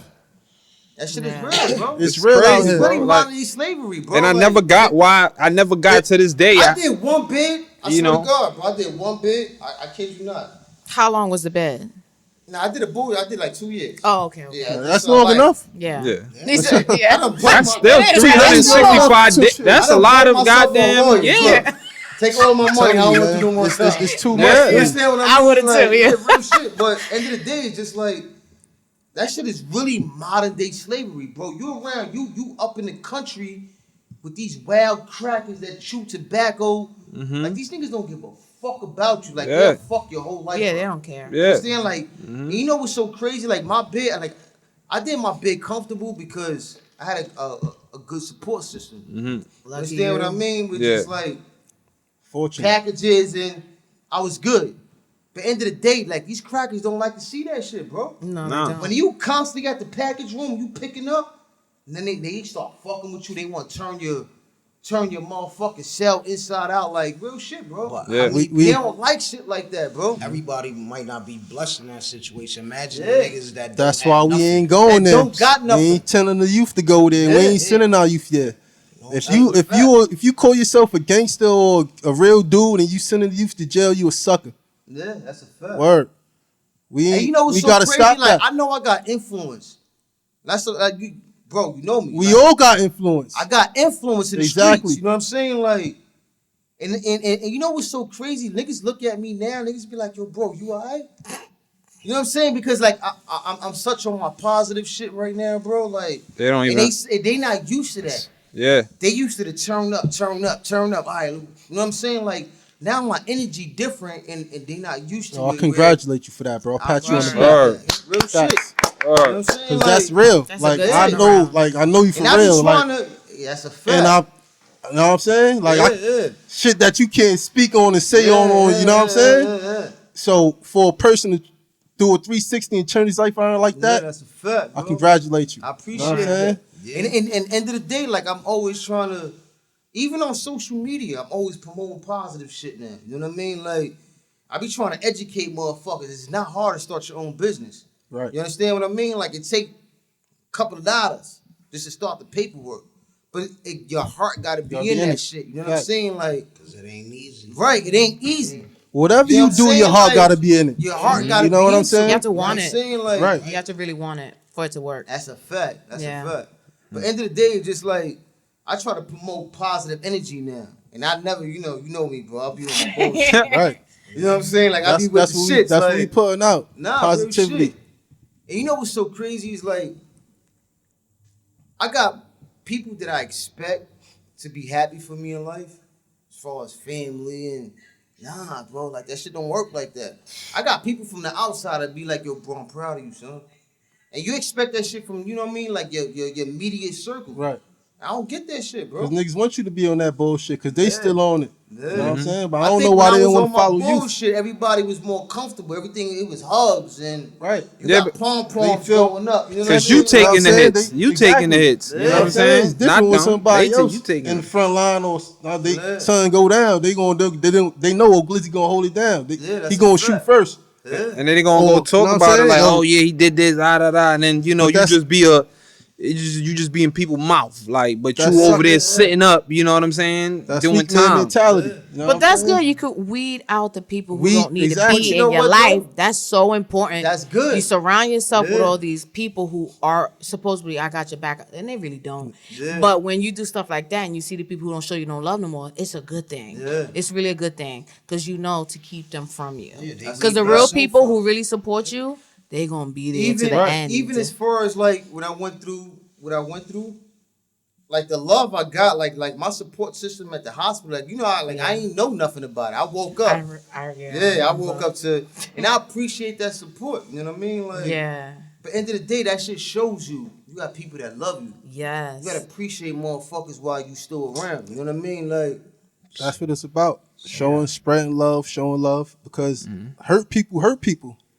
That shit Yeah. is real, bro. It's It's real out crazy, here. It's really bro. modern day slavery, bro. And I Like, never got why. I never got to this day. I did one bid. I You swear know. to God, bro. I did one bid. I kid you not. How long was the bed? Nah, I did a boot. I did like 2 years. Oh, okay. okay. Yeah, That's so, long like, enough. Yeah. Yeah. He said, yeah. That's still Yeah, 365 days. That's I a done lot bought of myself a goddamn. lawyer. Yeah. Take all my money. I don't want to do no more It's stuff. it's too Yeah. much. You for you. understand what I I mean? would've Like, too, yeah. real shit. But end of the day, it's just like that shit is really modern day slavery, bro. You around, you up in the country with these wild crackers that chew tobacco. Like these niggas don't give a fuck about you. Like Yeah. they'll fuck your whole life. Yeah, up. they don't care. You Yeah. understand? Like, and you know what's so crazy? Like my bed, like I did my bed comfortable because I had a good support system. You Lucky understand what you. I mean? Which Yeah. is like Fortunate. packages and I was good. But end of the day, like these crackers don't like to see that shit, bro. No, Nah. they don't. When you constantly got the package room, you picking up, and then they start fucking with you. They want to turn your motherfucking cell inside out, like real shit, bro. But Yeah. I mean, They don't like shit like that, bro. everybody might not be blessed in that situation. Imagine the Yeah. niggas that. That's don't why have we nothing. ain't going That there. don't got We nothing. ain't telling the youth to go there. We Yeah, ain't yeah. sending our youth there. If that's you a if you call yourself a gangster or a real dude and you sending the youth to jail, you a sucker. Yeah, that's a fact. Word. We ain't, And you know what's we so gotta crazy? stop Like that. I know I got influence. That's like you, bro. You know me. We Like, all got influence. I got influence in the Exactly. streets. You know what I'm saying? Like, and you know what's so crazy? Niggas look at me now. Niggas be like, "Yo, bro, you alright?" You know what I'm saying? Because like I'm such on my positive shit right now, bro. Like They don't and even. they not used to that. Yeah. They used to the turn up. All right, you know what I'm saying? Like now my energy different, and they not used to No, I it. congratulate you for that, bro. I'll pat you on the Word. back. Word. Real shit. Facts. You know what I'm saying? Cause that's real. That's a like good I turnaround. know, like I know you for And I be real. trying Like, to. Yeah, that's a fact. and you know what I'm saying? Like yeah. shit that you can't speak on and say on, you know what I'm saying? Yeah. So for a person to do a 360 and turn his life around like Yeah, that, that's a fact. I Bro. congratulate you. I You know appreciate what I'm saying? that. And end of the day, like I'm always trying to, even on social media, I'm always promoting positive shit now. You know what I mean? Like I be trying to educate motherfuckers. It's not hard to start your own business. Right. You understand what I mean? Like it take a couple of dollars just to start the paperwork, but your heart got to be Gotta in be in that it. shit. You know what I'm Facts. saying? Like Cause it ain't easy. right, it ain't easy. Whatever You know you what I'm do, your saying? heart Like, gotta be in it. Your heart got to You know be what I'm into saying? it. You have to know what want I'm it. saying? Like Right. You have to really want it for it to work. that's a fact. That's Yeah. a fact. But end of the day, it's just like I try to promote positive energy now, and I never, you know me, bro. I'll be on my bullshit. Right. You know what I'm saying? Like I That's be with that's the what shit. that's what we putting out. Nah, Positivity. real shit. And you know what's so crazy is like I got people that I expect to be happy for me in life, as far as family and nah, bro, like that shit don't work like that. I got people from the outside that be like, yo, bro, I'm proud of you, son. And you expect that shit from, you know what I mean, like your immediate circle. Right. I don't get that shit, bro. Because niggas want you to be on that bullshit because they Yeah. still on it. Yeah. You know what I'm saying? But I I don't think know why when they I don't was want to on my follow you. bullshit, everybody was more comfortable. Everything, it was hugs and Right. you Yeah, got but pom-poms feel- going up. You know what I Cause mean? you taking the what I'm saying? hits. They- You taking the exactly. hits. You know what I'm It's saying? different Not when them. somebody They else you taking in the it. front line or they Yeah. son go down. They know old Glizzy gonna hold it down. Yeah, that's He a gonna fact. shoot first. Yeah. And then they gonna Or, go talk you know what about I'm it like, saying? oh yeah, he did this, and then you know But you that's- just be a, you just be in people's mouth, like, but That's you over sucker- there sitting up, you know what I'm saying, That's doing weak man time. mentality. You know what But I'm that's saying? good. You could weed out the people who Weed- don't need exactly. to be You know in your what, life. though? That's so important. That's good. You surround yourself with Yeah. all these people who are supposedly, I got your back, and they really don't. Yeah. But when you do stuff like that and you see the people who don't show you no love no more, it's a good thing. Yeah. It's really a good thing because you know to keep them from you. Yeah, they Because the need real that so people far. who really support you, they gonna be there to Even the end. even as far as like when I went through what I went through, like the love I got, like my support system at the hospital, like you know, I ain't know nothing about it. I woke up. I woke up to, and I appreciate that support. You know what I mean? Like, Yeah. But end of the day, that shit shows you got people that love you. Yes. You gotta appreciate motherfuckers while you still around. You know what I mean? Like, That's what it's about. Spreading love, showing love. Because hurt people.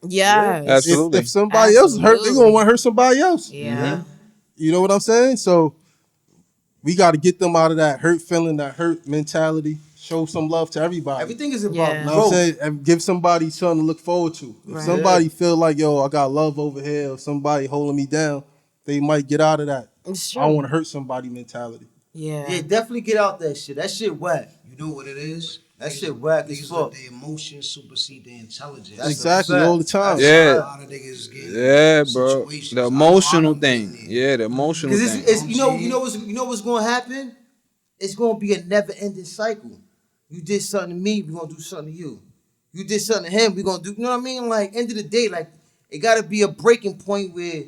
Yes. Absolutely. If somebody else is hurt, they gonna want to hurt somebody else. Yeah. You know what I'm saying? So we got to get them out of that hurt feeling, that hurt mentality. show some love to everybody. Everything is about Yeah. You know what growth. I'm saying? And give somebody something to look forward to. If Right. somebody feel like, yo, I got love over here, or somebody holding me down, they might get out of that. It's I don't true. want to hurt somebody mentality. Yeah. Yeah, definitely get out that shit. That shit whack. You know what it is? That shit whack as Niggas fuck. let their emotions supersede their intelligence. That's Exactly, a fact. all the time. Yeah. A lot of niggas get Yeah, bro. situations. The I emotional done been thing. there. Yeah, the emotional Because thing. it's you know what's gonna happen? It's gonna be a never ending cycle. You did something to me, we gonna do something to you. You did something to him, we gonna do. You know what I mean? Like end of the day, like it gotta be a breaking point where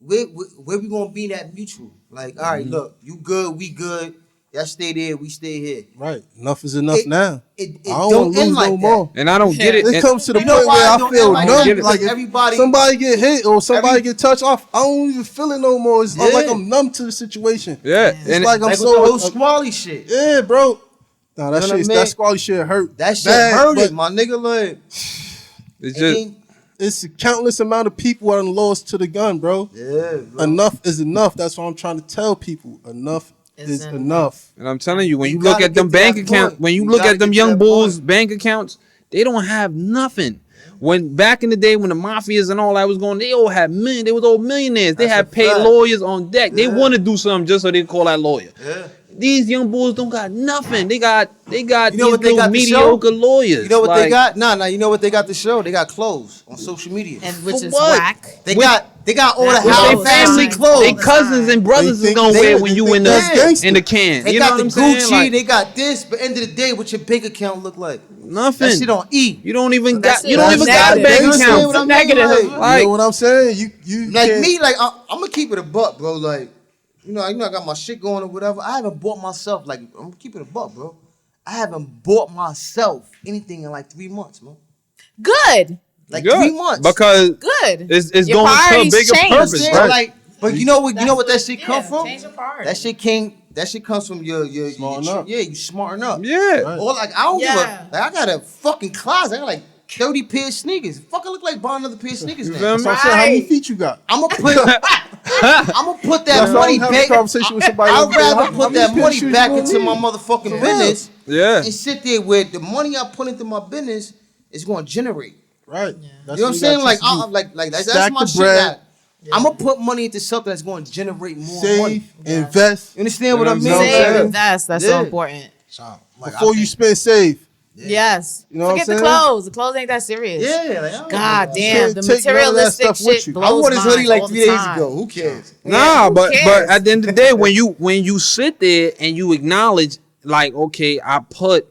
we gonna be that mutual. Like, all right, look, you good, we good. Y'all stay there, we stay here. Right. Enough is enough now. It I don't don't want to end lose like no that. more. And I don't get it. It And- comes to the You know point why where it I don't feel end like numb. that? Like if Everybody- somebody get hit or somebody Every- get touched off, I don't even feel it no more. It's Yeah. like I'm numb to the situation. yeah. It's And like I'm Like with so the whole squally shit. yeah, bro. Nah, that You know what shit, I mean? that squally shit hurt. That shit bad, hurt but it, my nigga. Like, it's it just ain't- It's a countless amount of people are lost to the gun, bro. yeah, bro. Enough is enough. That's what I'm trying to tell people. Enough is enough. enough. and I'm telling you, when We you look gotta at them get to that bank accounts, point. when you We look gotta at them get to young that bulls' point. bank accounts, they don't have nothing. When back in the day when the mafias and all that was going, they all had million. They was all millionaires. They That's had a paid fact. lawyers on deck. They Yeah. want to do something just so they call that lawyer. Yeah. These young bulls don't got nothing. They got You know these what they little got to show? mediocre lawyers. You know what they Like, got? Nah, you know what they got to show? They got clothes on social media. And which For is what? whack. They With- got all the That With high their was family fine. clothes. They cousins and brothers They is gonna think wear they- when you they in think that's gangster. the can. They You know got what the I'm saying? Gucci, Like, they got this, but end of the day, what your bank account look like? nothing. That shit on E. You don't even That's got. You it. don't That's even got a negative. bank You understand account. what I mean? Negative. Like, You know what I'm saying? You like can't- me, like I'm gonna keep it a buck, bro. Like, you know, I got my shit going or whatever. I haven't bought myself, like, I'm gonna keep it a buck, bro. I haven't bought myself anything in like 3 months, man. Good. Like Good. 3 months. Because Good. it's Your going to a priorities bigger changed. purpose, Yeah, right? like, but you know what that shit come from? Change your priorities. That shit comes from your Smarten up. yeah, you smarten up. Yeah. Right. Or like I don't give Yeah. a like I got a fucking closet. I got like 30 pair of sneakers. Fucking look like buying another pair of sneakers You now. feel me? So I'm saying, how many Right. feet you got? I'm gonna put that That's why money I'm having a back. conversation with somebody. I'd else. How rather put many that pair of money shoes back you into gonna my need? motherfucking For real. business Yeah. and sit there where the money I put into my business is gonna generate. Right. You know what I'm saying? Like, that's Stack my the shit. bread. Now. I'm gonna put money into something that's gonna generate more Save, money. invest. You understand what I mean? You know what I'm Save, saying? invest. That's Yeah. so important. So, like, Before I you think- spend, save. Yes. You know what I'm Forget the saying? clothes. The clothes ain't that serious. Yeah, like, I don't God know. damn. can't The take none of that materialistic stuff with shit you. blows I wore this hoodie mine like all 3 the days time. ago. Who cares? Nah, who but cares? at the end of the day, when you sit there and you acknowledge, like, okay, I put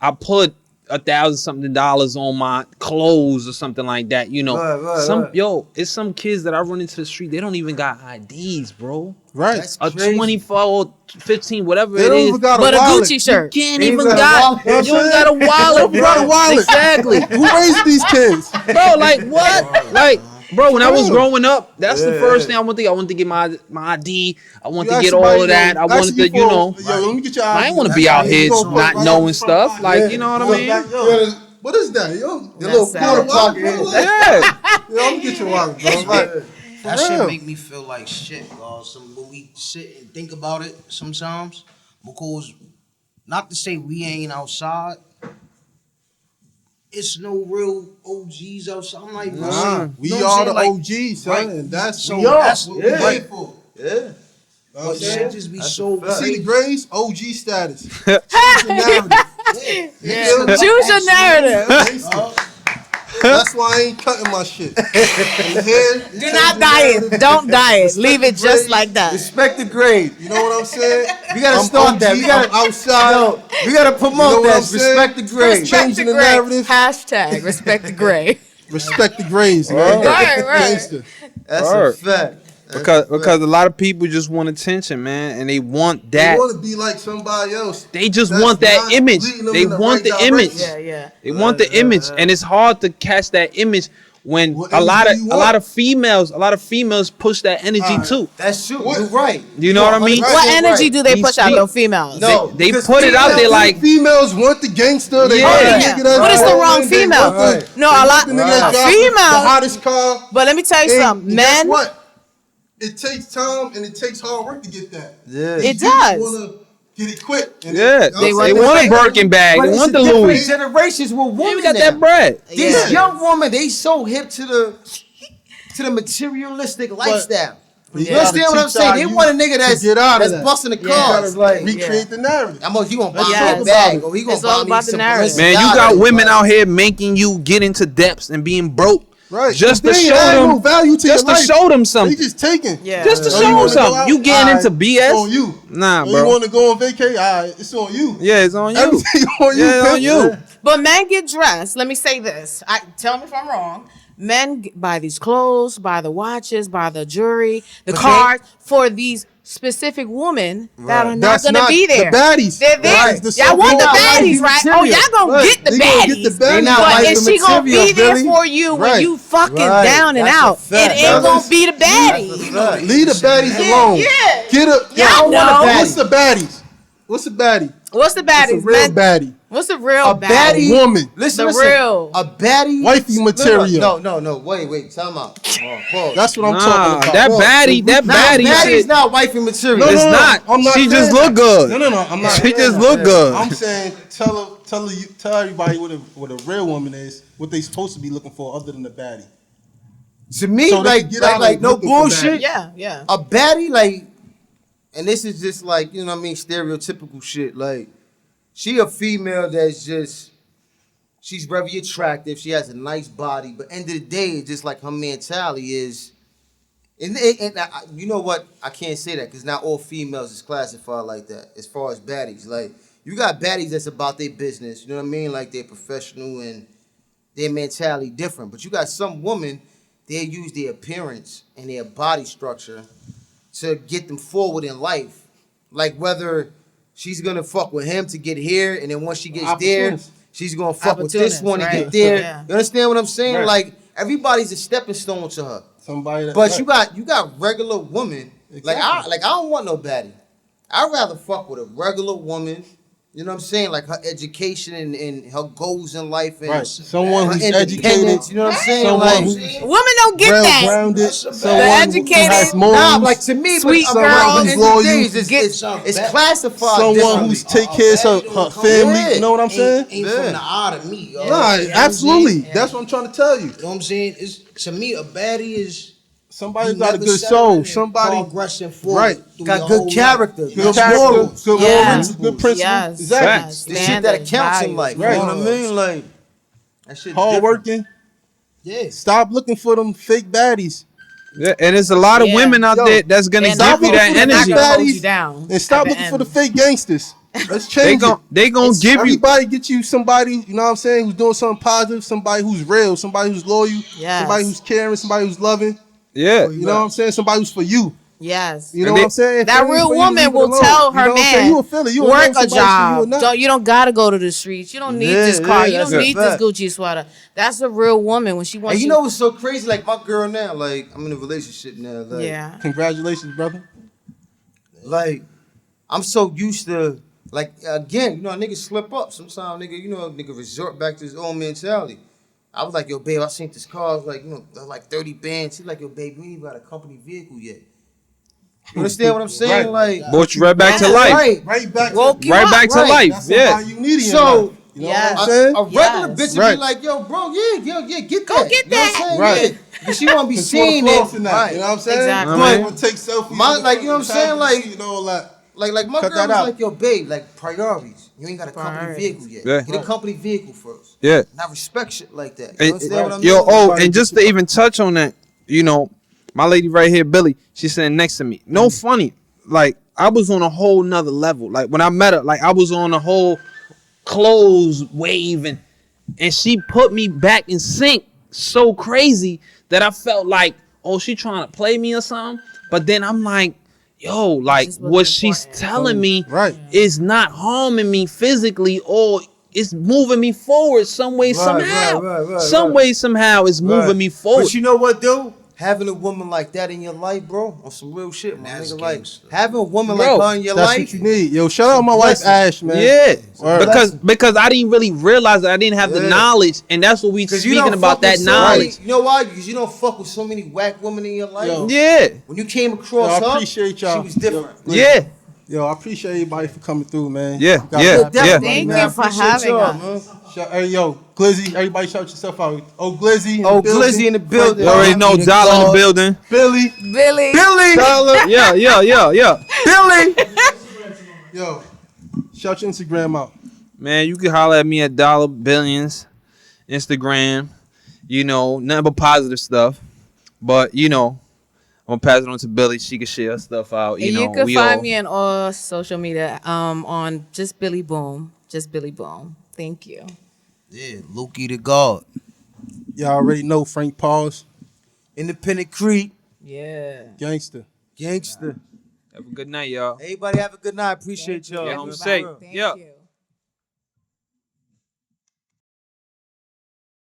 $1,000 something on my clothes or something like that. You know, Right. it's some kids that I run into the street. They don't even got IDs, bro. Right. That's A crazy. 24 or 15, whatever They it don't is. even got But a wallet. Gucci shirt. You can't They even even got. got a wallet. You don't got a wallet, They got a bro. wallet. Exactly. Who raised these kids? Bro, like what? Like, bro, when I was real. growing up, that's the Yeah. first thing I wanted to get. I wanted to get my ID. I wanted You to ask get all somebody, of that. yo, I ask wanted to, you you for- know. Yo, let me get your I ID. ain't want to be out here You gonna not put knowing right stuff. front Like, pocket. you know what I Look mean? back, yo, what is that? Yo, Your That's little sad. corner Wallet, pocket. bro, like- Yeah. yo, let me get your wallet, bro. Like, That For shit real. make me feel like shit, dog. When we sit and think about it sometimes, because not to say we ain't outside, it's no real OGs outside. I'm like, bro, nah, we you know what are I'm the saying? OGs, son, right. and that's So what that's we yeah. here for. Yeah. You know what But I'm shit saying? just be That's so a fact. See the crazy. grades, OG status. Choose the narrative. Yeah. Choose your narrative. Gangsta. That's why I ain't cutting my shit. And the hair, Do not diet. Don't diet. Leave it just like that. Respect the grade. you know what I'm saying? We gotta I'm start OG, that. We gotta I'm outside. Yo, we gotta You promote know what that. I'm saying? Respect the grade. Respect- Changing the narrative. Hashtag respect the gray. Respect the grades, man. Right, right. Gangsta. That's Word. a fact. Because a lot of people just want attention, man, and they want They that. want to be like somebody else. They just That's want that not image. leading them They in the want right the image. direction. Yeah, yeah. They want the image, and it's hard to catch that image when What a lot image of do you want? a lot of females push that energy Alright. too. That's true. What? You're right. You know what I mean? Right. What energy do they These push out, fe- though, females? No, They because put it out there females- like- females want the gangster. They Yeah. want the Yeah. nigga that's What is the wrong rolling, they female? want the- Right. No, they a want lot. the nigga that's A driving the female. hottest car. But let me tell you And something. guess Men, what? It takes time and it takes hard work to get that. Yeah. It You just does. wanna Get it quick. And Yeah, you know what they I'm want a saying? Birkin bag. But They it's want a the different Louis. generations with women Yeah, we got now. that bread. These Yeah. young women, they so hip to the materialistic lifestyle. You gotta understand what I'm teach saying? our They youth want a nigga to get out of that's that. busting the Yeah. cars. Like, Recreate the narrative. he gonna buy Yes. me a bag, or he gonna It's all buy me about the some narrative. Man, you Balenciaga. got women Like, out here making you get into depths and being broke. Right. Just to They ain't show add them no value to just your to life. show them They something. just taking. Yeah. Just to Oh, show you them wanna go something. out? You getting Alright, into BS? It's on you. Nah, Oh, bro. you want to go on vacation? Alright, it's on you. Yeah, it's on you. Everything on you. Yeah, it's on pimp. you. But men get dressed. Let me say this. Tell me if I'm wrong. Men buy these clothes, buy the watches, buy the jewelry, the cars for these specific women that are not That's going to not be there. the baddies. They're there. Right. The Y'all want the so-called baddies, wifey right? Oh, material. y'all going Right. to get the They gonna baddies. get the baddies. They not But wifey is she going to material, be there Billy. for you when Right. you fucking Right. down and That's a out? fact, It ain't brothers. going to be the baddie. Leave the baddies alone. yeah. Get a. Y'all know. What's the baddies? What's the baddie? What's the What's a baddies, real man? baddie? What's the real A baddie, Woman. Listen, The listen. real. A baddie, Wifey material. No. Wait. Time out. Pause. That's what I'm Nah, talking about. that Pause. baddie Baddie's shit. not wifey material. No, It's no, no. not. I'm not She just saying look that. good. No. I'm not. She saying just that. look good. I'm saying tell everybody what a real woman is, what they supposed to be looking for other than the baddie. To me, So they can get out like of no looking for bullshit. Yeah. A baddie, like, and this is just like, you know what I mean, stereotypical shit. Like, she a female that's just, she's very attractive. She has a nice body, but end of the day, it's just like her mentality is. And you know what? I can't say that because not all females is classified like that. As far as baddies, like you got baddies that's about their business. You know what I mean? Like they're professional and their mentality different. But you got some women, they use their appearance and their body structure to get them forward in life. Like whether she's gonna fuck with him to get here, and then once she gets there, Opportunist. she's gonna fuck with this Opportunist, one to right. get there. Yeah. You understand what I'm saying? Right. Like everybody's a stepping stone to her. Somebody that. But right. you got regular women. Like Exactly. I don't want no baddie. I'd rather fuck with a regular woman. You know what I'm saying? Like her education and her goals in life and Right. Someone her who's independence, educated. You know what I'm saying? Someone Like, who's Women don't get that. well-grounded. Someone educated- who has morals. nah, like to me, Sweet but girl at the end of the loyal, day, it's get classified someone differently. who's take care of her family. Yeah. You know what I'm saying? Ain't Yeah. from the eye to me. Yo. Nah, You know what I'm absolutely. saying? That's what I'm trying to tell you. You know what I'm saying? It's, to me, a baddie is Somebody you got a never good settle soul. and Somebody progressing forward Right. through Got your good whole character, life. good good character, morals, good Yeah. morals, good principles. Yes. Exactly. Yes. the shit that counts in Standards, life. Right. You know what I mean? Like that shit. Hard different. working. Yeah. Stop looking for them fake baddies Yeah, and there's a lot of Yeah. women out Yo, there that's gonna And stop give you looking that for the They're not energy. gonna hold baddies you down. and stop at the looking for the end. fake gangsters. Let's They change gon' it. they gonna give you. Everybody get you somebody, you know what I'm saying, who's doing something positive, somebody who's real, somebody who's loyal, Yes. somebody who's caring, somebody who's loving. Yeah, You know what I'm saying? Somebody who's for you. Yes. You know And what they- I'm saying? If That it ain't real for you, woman leave it will alone. tell You her know what I'm saying? man, You a feeler. You work know a somebody's for you or job. not. You don't gotta go to the streets. You don't need Yeah, this car. yeah, You don't that's a need this fact. Gucci sweater. That's a real woman when she wants And you you. know what's so crazy? Like my girl now, like I'm in a relationship now. Like, Yeah. Congratulations, brother. Like, I'm so used to, like, again, you know, niggas slip up. Sometimes, nigga resort back to his own mentality. I was like, yo, babe, I seen this car. I was like, like 30 bands. She's like, yo, babe, you ain't even got a company vehicle yet. You understand what I'm saying? Right. Like, brought you right back to Yeah. life. right. Right back Woke to you Right up. back to Right. life. that's Yeah. somebody you need in your So, life. You know Yes. what I'm saying? A regular Yes. bitch would Right. be like, yo, bro, yeah, get Go that. get You know what I'm that. saying? Right. Yeah. But she want to be Control seen the and, cloth in that, right. You know what I'm saying? Exactly. But But take selfies. my- like, you know what I'm saying? Like- you know all that. Like my Cut girl that was out. like, yo, babe, like priorities. You ain't got a company Priorities. vehicle yet. Yeah. Get a company vehicle first. Yeah. And I respect shit like that. You And- understand what I mean? Yo, oh, Everybody and just to even touch on that, my lady right here, Billy, she's sitting next to me. No funny. Like, I was on a whole nother level. Like, when I met her, like, I was on a whole clothes wave, and she put me back in sync so crazy that I felt like, oh, she trying to play me or something. But then I'm like, yo, like, This is what what's she's important. telling me Right. is not harming me physically, or it's moving me forward some way, somehow. right, Some way, somehow, it's moving Right. me forward. But you know what, though? Having a woman like that in your life, bro, on some real shit, my That's nigga. Like, gangster. having a woman Bro, like her in your That's life. what you need. Yo, shout out my wife blessing. Ash, man. Yeah, Word. because I didn't really realize that I didn't have the Yeah. knowledge, and that's what we Because you speaking don't about, fuck that with so many- knowledge. You know why? Because you don't fuck with so many whack women in your life. Yo. Yeah, When you came across Yo, I her, appreciate y'all. she was different. Yo, yeah, Yo, I appreciate everybody for coming through, man. Yeah, You guys yeah, got that, yeah. Thank man. you for Appreciate having y'all, us. man. Hey, yo, Glizzy, everybody shout yourself out. Oh, Glizzy. in Oh, the building. Glizzy in the building. You already know The Dollar in the God. building. Billy. Billy. Billy. Dollar. Yeah. Billy. Yo, shout your Instagram out. Man, you can holler at me at Dollar Billions, Instagram. You know, nothing but positive stuff. But you know, I'm gonna pass it on to Billy. She can share her stuff out. You And know, you can we find all, me on all social media on just Billy Boom. Just Billy Boom. Thank you. Yeah, Lukey the God. Y'all already know Frank Pauls, Independent Creed. Yeah. gangster. Gangster. have a good night, y'all. Everybody have a good night. Appreciate y'all. Yeah, man. home For safe. real. Thank Yeah. you.